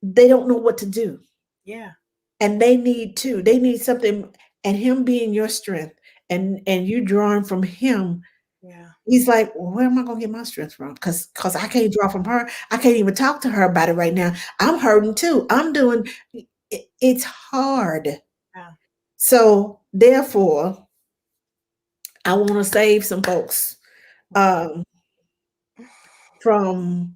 They don't know what to do, Yeah. and they need to. They need something. And him being your strength, and you drawing from him. Yeah. He's like, well, where am I gonna get my strength from? Because I can't draw from her. I can't even talk to her about it right now. I'm hurting too. I'm doing. It's hard. Yeah. So therefore, I want to save some folks, um, from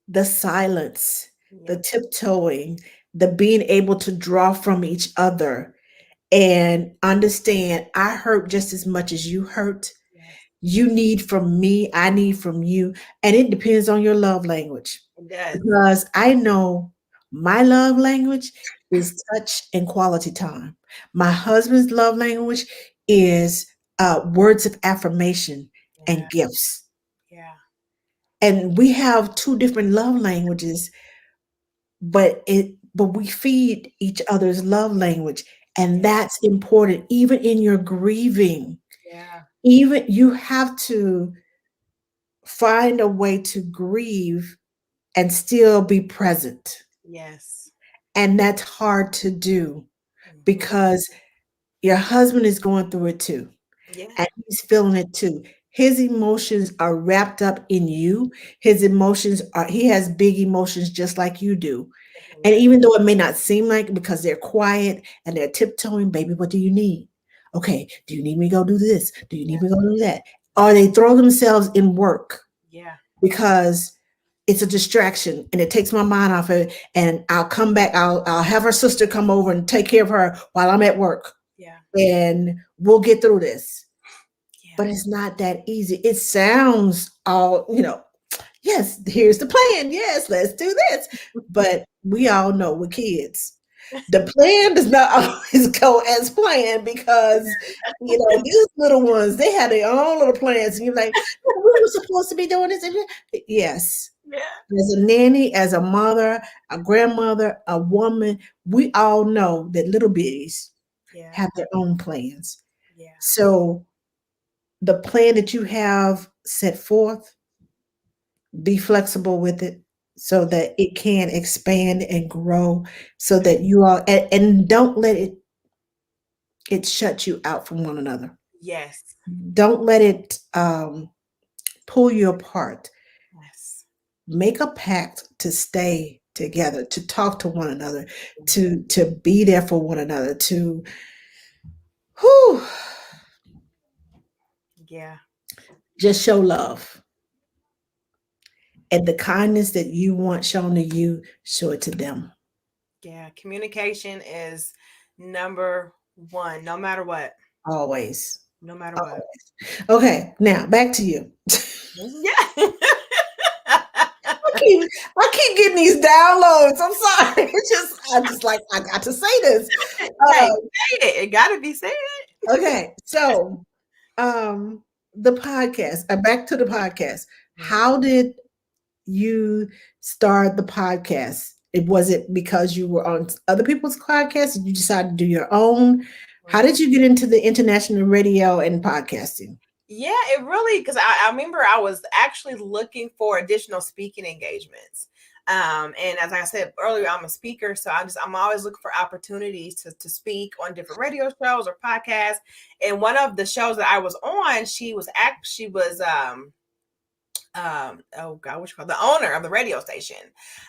the silence, the Yeah. tiptoeing, the being able to draw from each other and understand I hurt just as much as you hurt. Yes. You need from me, I need from you. And it depends on your love language, It does. because I know my love language is touch and quality time. My husband's love language is, words of affirmation Yeah. and gifts. Yeah. And we have two different love languages, but we feed each other's love language, and Yeah. that's important. Even in your grieving, Yeah. even you have to find a way to grieve and still be present, Yes. and that's hard to do, Mhm. because your husband is going through it too, Yeah. and he's feeling it too. His emotions are wrapped up in you. His emotions are, he has big emotions just like you do. Definitely And does. even though it may not seem like it, because they're quiet and they're tiptoeing, baby, what do you need? Okay, do you need me to go do this? Do you need Yeah. me to go do that? Or they throw themselves in work. Yeah. because it's a distraction and it takes my mind off of it. And I'll come back. I'll have her sister come over and take care of her while I'm at work, Yeah. and we'll get through this. Yeah. But it's not that easy. It sounds all, yes, here's the plan. Yes, let's do this. But we all know with kids, the plan does not always go as planned because, these little ones, they have their own little plans. And you're like, we were supposed to be doing this. Yes. Yeah. As a nanny, as a mother, a grandmother, a woman, we all know that little bitties Yeah. have their own plans. Yeah. So the plan that you have set forth, be flexible with it so that it can expand and grow so that you all and don't let it shut you out from one another. Yes. Don't let it pull you apart. Yes. Make a pact to stay together, to talk to one another, to be there for one another, to whew, Yeah. just show love. And the kindness that you want shown to you, show it to them. Yeah. Communication is number one, no matter what. Always. No matter what. Always. Okay, now back to you. Yeah. I keep getting these downloads. I'm sorry. I got to say this. Hey, say it. It got to be said. Okay, so the podcast. Back to the podcast. How did you start the podcast? Was it because you were on other people's podcasts and you decided to do your own? How did you get into the international radio and podcasting? Yeah, it really, because I remember I was actually looking for additional speaking engagements. And as I said earlier, I'm a speaker, so I'm always looking for opportunities to speak on different radio shows or podcasts. And one of the shows that I was on, she was oh god, what you call the owner of the radio station.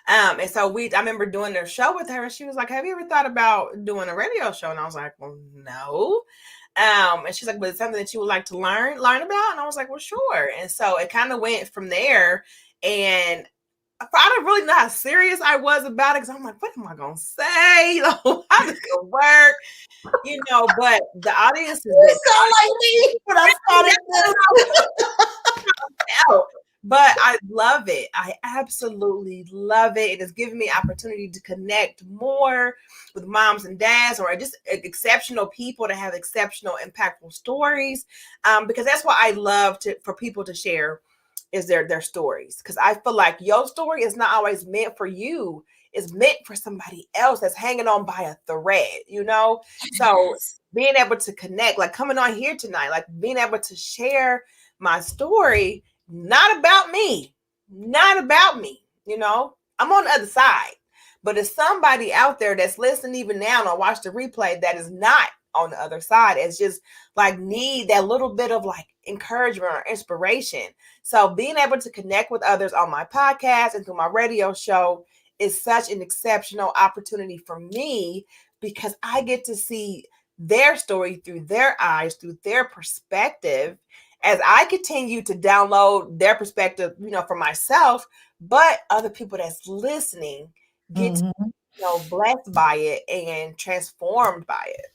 And so I remember doing their show with her, and she was like, have you ever thought about doing a radio show? And I was like, well, no. And she's like, but it's something that you would like to learn about? And I was like, well, sure. And so it kind of went from there. And I didn't really know how serious I was about it, because I'm like, what am I gonna say? How does it work? But the audience is You sound like me when I started this. out. But I love it. I absolutely love it. It has given me opportunity to connect more with moms and dads, or just exceptional people that have exceptional, impactful stories. Because that's what I love for people to share is their stories. Because I feel like your story is not always meant for you. It's meant for somebody else that's hanging on by a thread, So being able to connect, like coming on here tonight, like being able to share my story, not about me, I'm on the other side. But if somebody out there that's listening even now or watch the replay that is not on the other side, it's just like need that little bit of like encouragement or inspiration. So being able to connect with others on my podcast and through my radio show is such an exceptional opportunity for me, because I get to see their story through their eyes, through their perspective, as I continue to download their perspective, for myself, but other people that's listening get to, blessed by it and transformed by it.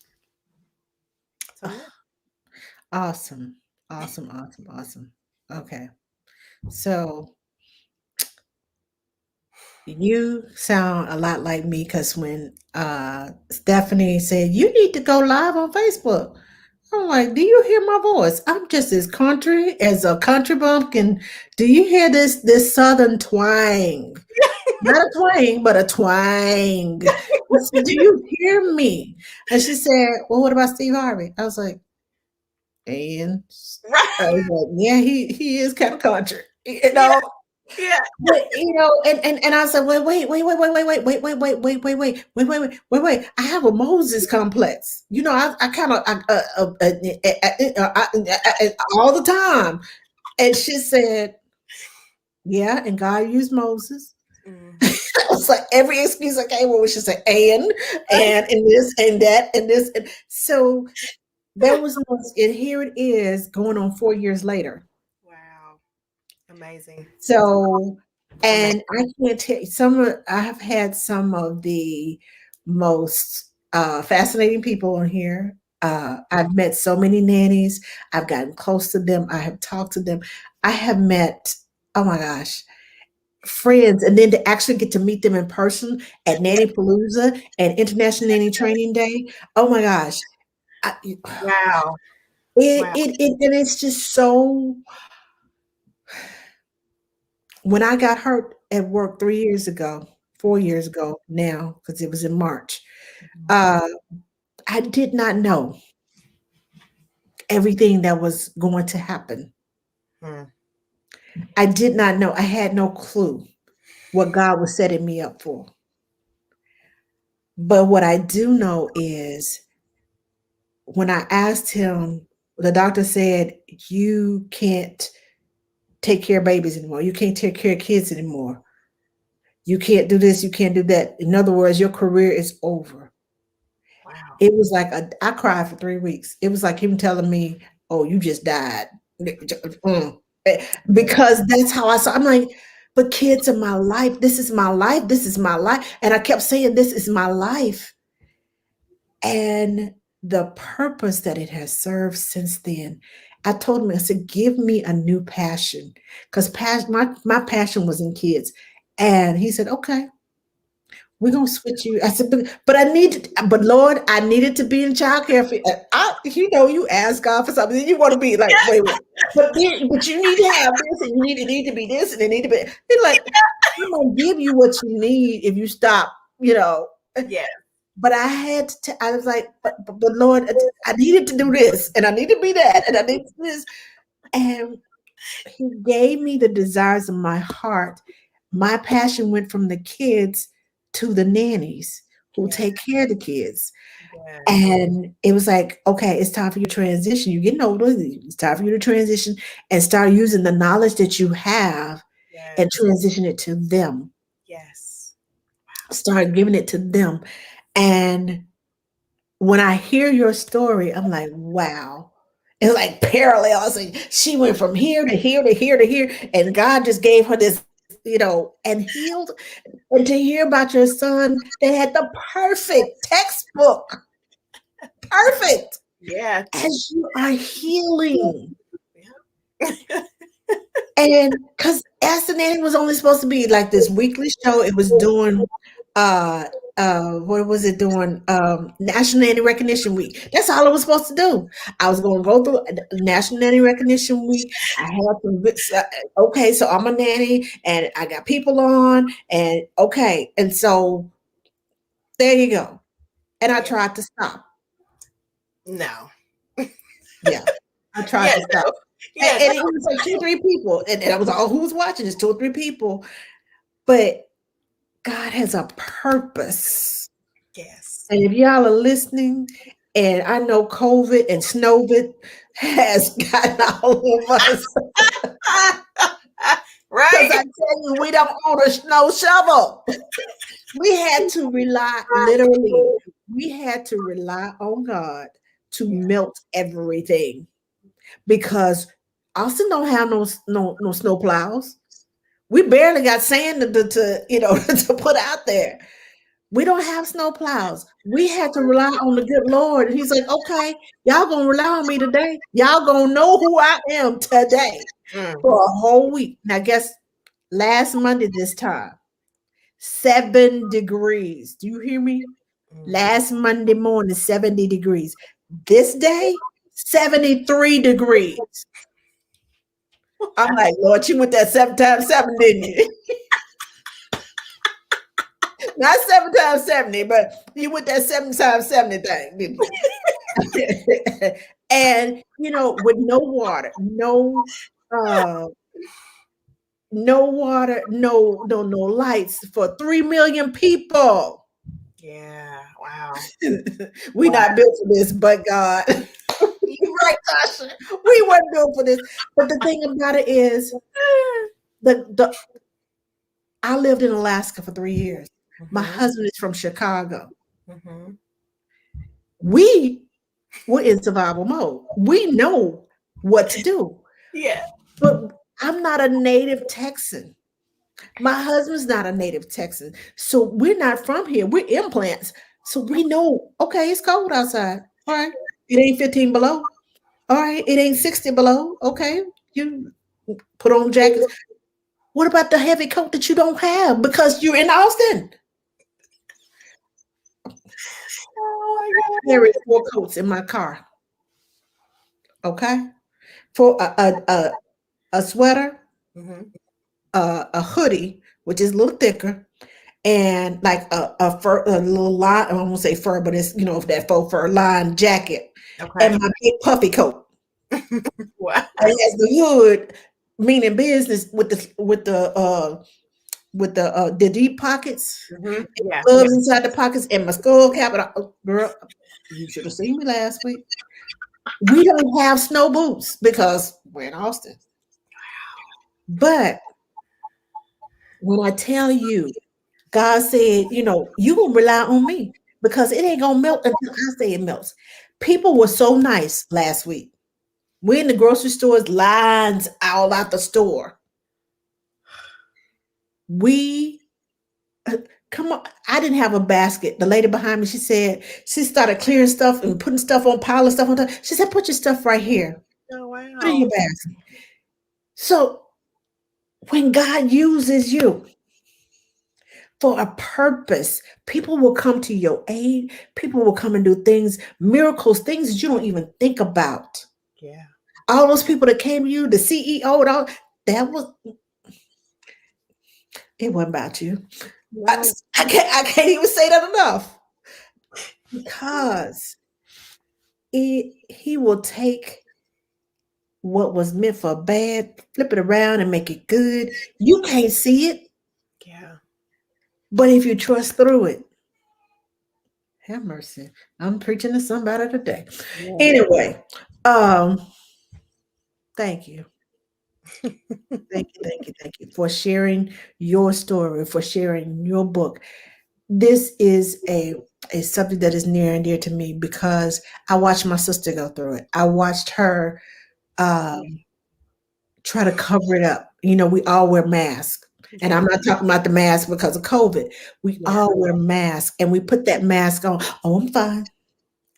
So, yeah. Awesome. Okay. So you sound a lot like me, because when Stephanie said you need to go live on Facebook, I'm like, do you hear my voice? I'm just as country as a country bumpkin. Do you hear this southern twang? Not a twang, but a twang. I said, do you hear me? And she said, well, what about Steve Harvey? I was like, and Right. I was like, yeah, he is kind of country, Yeah. But, and I said, wait. I have a Moses complex. I kind of all the time. And she said, yeah, and God used Moses. I was like, every excuse I came with, she said, and this and that and this. And so there was, and here it is going on 4 years later. Wow. Amazing. So, Amazing. and I can't tell you, I have had some of the most fascinating people on here. I've met so many nannies. I've gotten close to them. I have talked to them. I have met, oh my gosh, friends, and then to actually get to meet them in person at Nanny Palooza and International Nanny Training Day. Oh my gosh. It, Wow. Wow. and it's just so, when I got hurt at work 3 years ago, 4 years ago now, because it was in March, Mhm. uh, I did not know everything that was going to happen. Hmm. I did not know. I had no clue what God was setting me up for. But what I do know is when I asked him, the doctor said, you can't take care of babies anymore. You can't take care of kids anymore. You can't do this. You can't do that. In other words, your career is over. Wow. It was like I cried for 3 weeks. It was like him telling me, "Oh, you just died," because that's how I saw. I'm like, but kids are my life. This is my life. This is my life, and I kept saying, "This is my life," and the purpose that it has served since then. I told him, I said, "Give me a new passion," because my passion was in kids, and he said, "Okay." We're gonna switch you. I said, but I need, but Lord, I needed to be in childcare. You ask God for something, you want to be like, wait, but you need to have this, and it need to be this, and it need to be. He's like, I'm gonna give you what you need if you stop, you know. Yeah. But I had to. I was like, but Lord, I needed to do this, and I need to be that, and I need to do this, and He gave me the desires of my heart. My passion went from the kids to the nannies who Yeah. take care of the kids. Yes. And it was like, okay, it's time for you to transition. You're getting older. It's time for you to transition and start using the knowledge that you have and Yes. transition it to them. Yes. Start giving it to them. And when I hear your story, I'm like, wow. It's like parallels. And she went from here to here to here to here. And God just gave her this, and healed. And to hear about your son that had the perfect textbook, perfect, Yeah. as you are healing. Yeah. And because Ask the Nanny was only supposed to be like this weekly show, it was doing uh what was it doing? National Nanny Recognition Week. That's all it was supposed to do. I was going to go through National Nanny Recognition Week. I had some bits, okay, so I'm a nanny and I got people on, and okay, and so there you go. And I Yeah. tried to stop. No. Yeah, I tried Yeah. to stop. No. And, Yeah. and it was like two or three people, and I was like, oh, who's watching? It's two or three people, but God has a purpose. Yes. And if y'all are listening, and I know COVID and Snowvid has gotten all of us, because I Right. tell you, we don't own a snow shovel. We had to rely, literally, we had to rely on God to Yeah. melt everything because Austin don't have no snow plows. We barely got sand to put out there. We don't have snow plows. We had to rely on the good Lord. And he's like, okay, y'all gonna rely on me today. Y'all gonna know who I am today Mm. for a whole week. Now, guess last Monday this time, 7 degrees. Do you hear me? Mm. Last Monday morning, 70 degrees. This day, 73 degrees. I'm like, Lord, you went that 7 times 7, didn't you? Not 7 times 70, but you went that 7 times 70 thing, didn't you? And with no water, uh no water, no lights for 3 million people. Yeah. Wow. We not built for this, but God. You're right, Tasha. We weren't built for this. But the thing about it is, the I lived in Alaska for 3 years. My Mm-hmm. husband is from Chicago. Mm-hmm. We were in survival mode. We know what to do. Yeah. But I'm not a native Texan. My husband's not a native Texan. So we're not from here. We're implants. So we know, okay, it's cold outside. All right. It ain't 15 below. All right. It ain't 60 below. Okay. You put on jackets. What about the heavy coat that you don't have because you're in Austin? Oh I my carry 4 coats in my car. Okay. For a sweater, God. Hmm. a hoodie, which is a little thicker, and like a fur, a little line. I won't say fur, but it's that faux fur lined jacket, and Okay. my big puffy coat. Wow. It has the hood, meaning business with the deep pockets, Hmm. Yeah. Yeah. gloves inside the pockets, and my skull cap. And girl, you should have seen me last week. We don't have snow boots because we're in Austin. But when I tell you, God said, you gonna rely on me because it ain't gonna melt until I say it melts. People were so nice last week. We in the grocery stores, lines all out the store. We come on. I didn't have a basket. The lady behind me, she started clearing stuff and putting stuff on pile of stuff on top. She said, put your stuff right here. Oh Put it in wow. your basket. So when God uses you for a purpose, people will come to your aid. People will come and do things, miracles, things that you don't even think about. Yeah. All those people that came to you, the CEO, and all that was it wasn't about you. I, No. I can't even say that enough because he will take what was meant for bad, flip it around and make it good. You can't see it, Yeah. but if you trust through it, have mercy. I'm preaching to somebody today. Yeah. Anyway, um, thank you. Thank you for sharing your story, for sharing your book. This is a subject that is near and dear to me because I watched my sister go through it. I watched her um, try to cover it up. We all wear masks. And Yeah. I'm not talking about the mask because of COVID. We Yeah. all wear masks and we put that mask on. Oh, I'm fine.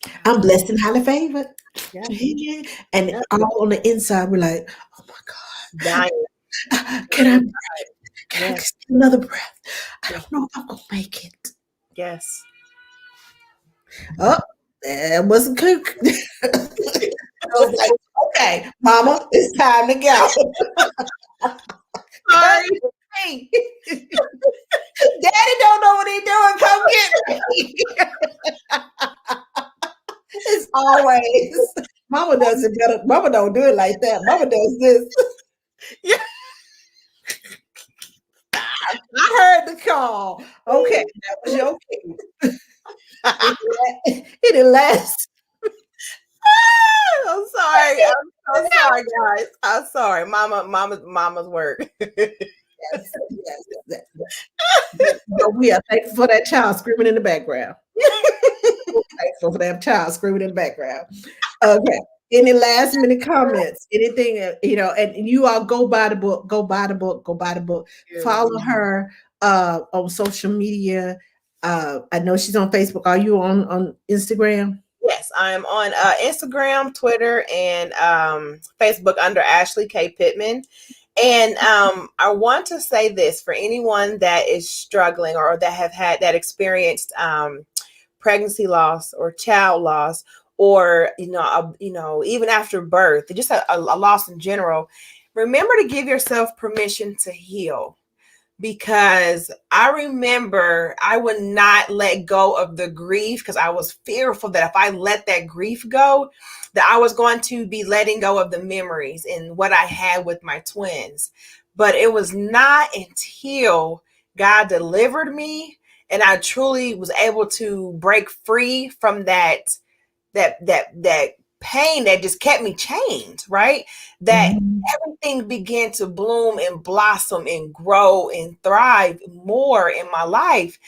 Yeah. I'm blessed and highly favored. Yeah. And Yeah. all on the inside, we're like, oh my Dying. God, can I Yeah. get another breath? I Yeah. don't know if I'm gonna make it. Yes. Oh, that wasn't cook. I was like, okay, mama, it's time to go. Come Sorry. get me. Daddy don't know what he's doing. Come get me. It's always mama does it better. Mama don't do it like that. Mama does this. Yeah. I heard the call. Okay, that was your cue. It didn't last. I'm sorry. I'm so sorry, guys. I'm sorry. Mama's work. Yes, yes. But we are thankful for that child screaming in the background. Thankful for that child screaming in the background. Okay. Any last minute comments? Anything, and you all go buy the book, go buy the book, go buy the book. Follow her on social media. I know she's on Facebook. Are you on Instagram? Yes, I'm on Instagram, Twitter, and Facebook under Ashley K Pittman. And I want to say this for anyone that is struggling or that have had that experienced pregnancy loss or child loss, or even after birth, just a loss in general. Remember to give yourself permission to heal, because I remember I would not let go of the grief because I was fearful that if I let that grief go, that I was going to be letting go of the memories and what I had with my twins. But it was not until God delivered me and I truly was able to break free from that pain that just kept me chained, right? That Mhm. everything began to bloom and blossom and grow and thrive more in my life.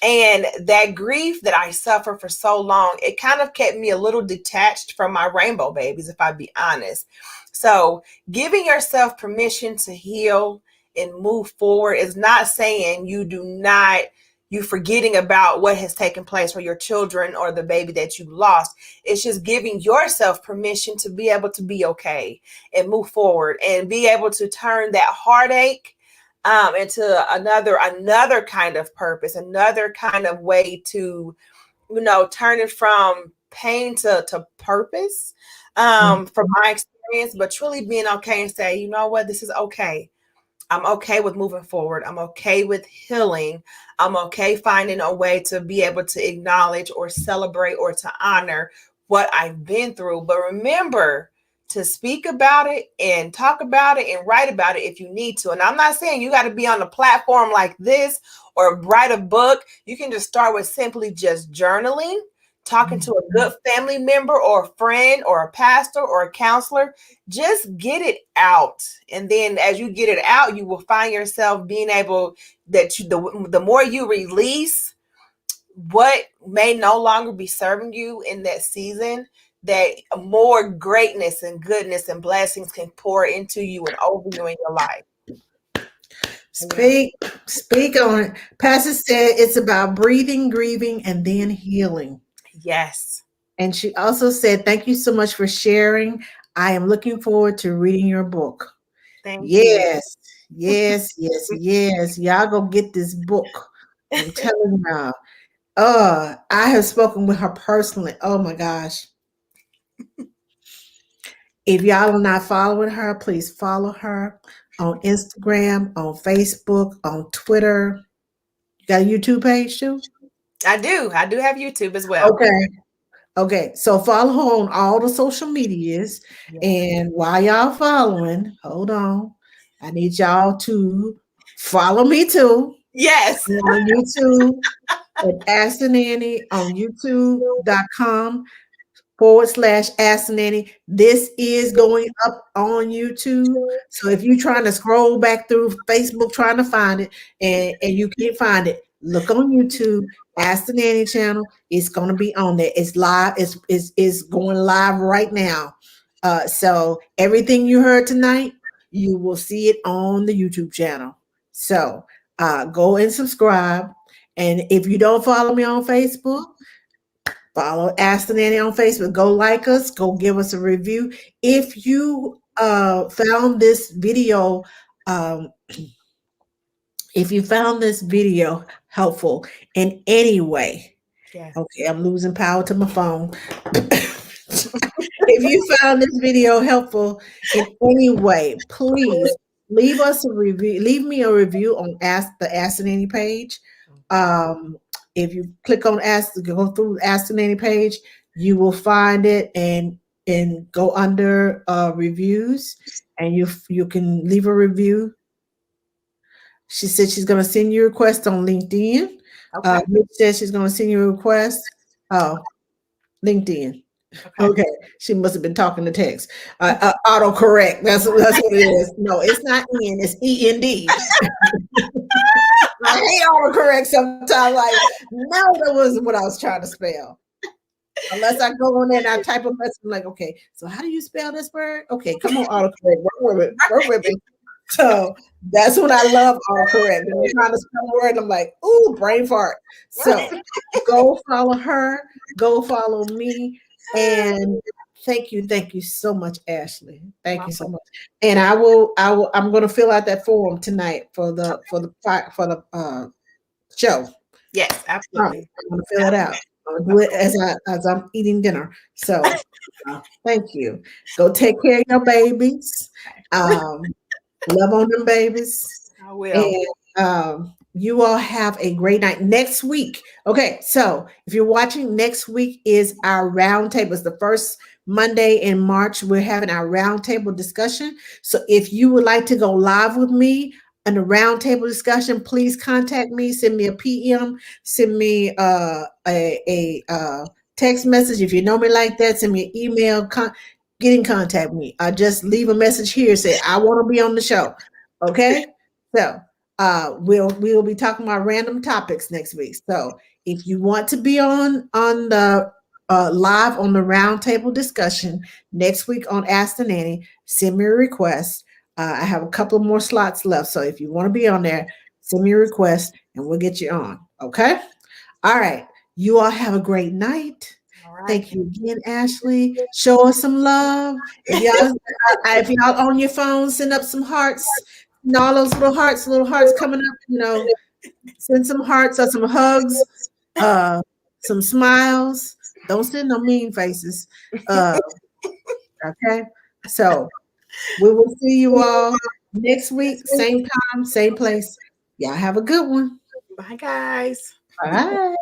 And that grief that I suffered for so long, it kind of kept me a little detached from my rainbow babies, if I be honest. So giving yourself permission to heal and move forward is not saying you forgetting about what has taken place for your children or the baby that you lost. It's just giving yourself permission to be able to be okay and move forward and be able to turn that heartache into another kind of purpose, another kind of way to, turn it from pain to purpose, from my experience, but truly being okay and say, you know what, this is okay. I'm okay with moving forward. I'm okay with healing. I'm okay finding a way to be able to acknowledge or celebrate or to honor what I've been through. But remember to speak about it and talk about it and write about it if you need to. And I'm not saying you got to be on a platform like this or write a book. You can just start with simply just journaling, talking to a good family member or a friend or a pastor or a counselor. Just get it out. And then as you get it out, you will find yourself being able the more you release what may no longer be serving you in that season, that more greatness and goodness and blessings can pour into you and over you in your life. Speak on it. Pastor said it's about breathing, grieving, and then healing. Yes. And she also said, thank you so much for sharing. I am looking forward to reading your book. Thank you. Yes. Y'all go get this book. I'm telling y'all. I have spoken with her personally. Oh my gosh. If y'all are not following her, please follow her on Instagram, on Facebook, on Twitter. You got a YouTube page too? I do have YouTube as well. Okay. So follow her on all the social medias. Yes. And while y'all following, hold on. I need y'all to follow me too. Yes. On YouTube at Ask the Nanny on youtube.com /Ask the Nanny. This is going up on YouTube. So if you're trying to scroll back through Facebook trying to find it and you can't find it, look on YouTube, Ask the Nanny channel. It's going to be on there. It's live. It's going live right now. So everything you heard tonight, you will see it on the YouTube channel. So go and subscribe. And if you don't follow me on Facebook, follow Ask the Nanny on Facebook. Go like us. Go give us a review. If you found this video, helpful in any way, Yes. okay, I'm losing power to my phone. If you found this video helpful in any way, please leave us a review. Leave me a review on the Ask the Nanny page. If you click on go through Ask the Nanny page, you will find it and go under reviews, and you can leave a review. She said she's going to send you a request on LinkedIn. Okay. Mitch said she's going to send you a request. Oh, LinkedIn. Okay. She must have been talking to text. Autocorrect. That's what it is. No, it's not N. It's END. I hate autocorrect sometimes. Like, no, that wasn't what I was trying to spell. Unless I go on there and I type a message, I'm like, okay, so how do you spell this word? Okay, come on, autocorrect. Work with me. So that's what I love autocorrect. When I'm trying to spell a word, I'm like, ooh, brain fart. So go follow her, go follow me, and thank you so much, Ashley. Thank you so much. And I'm going to fill out that form tonight for the show. Yes, absolutely. I'm going to fill it out. I'm going to do it as I'm eating dinner. So thank you. Go take care of your babies. Love on them babies. I will. And you all have a great night. Next week. Okay, so if you're watching, next week is our roundtable. It's the first Monday in March. We're having our roundtable discussion. So if you would like to go live with me in a roundtable discussion, please contact me. Send me a PM. Send me a text message. If you know me like that, send me an email. Get in contact with me. Just leave a message here. Say, I want to be on the show. Okay? So We'll be talking about random topics next week. So if you want to be on the live on the roundtable discussion next week on Ask the Nanny, send me a request. I have a couple of more slots left. So if you want to be on there, send me a request and we'll get you on. Okay. All right. You all have a great night. All right. Thank you again, Ashley. Show us some love. If y'all on your phone, send up some hearts. And all those little hearts coming up. Send some hearts or some hugs, uh, some smiles. Don't send no mean faces. Uh, okay. So we will see you all next week, same time, same place. Y'all have a good one. Bye, guys. Bye.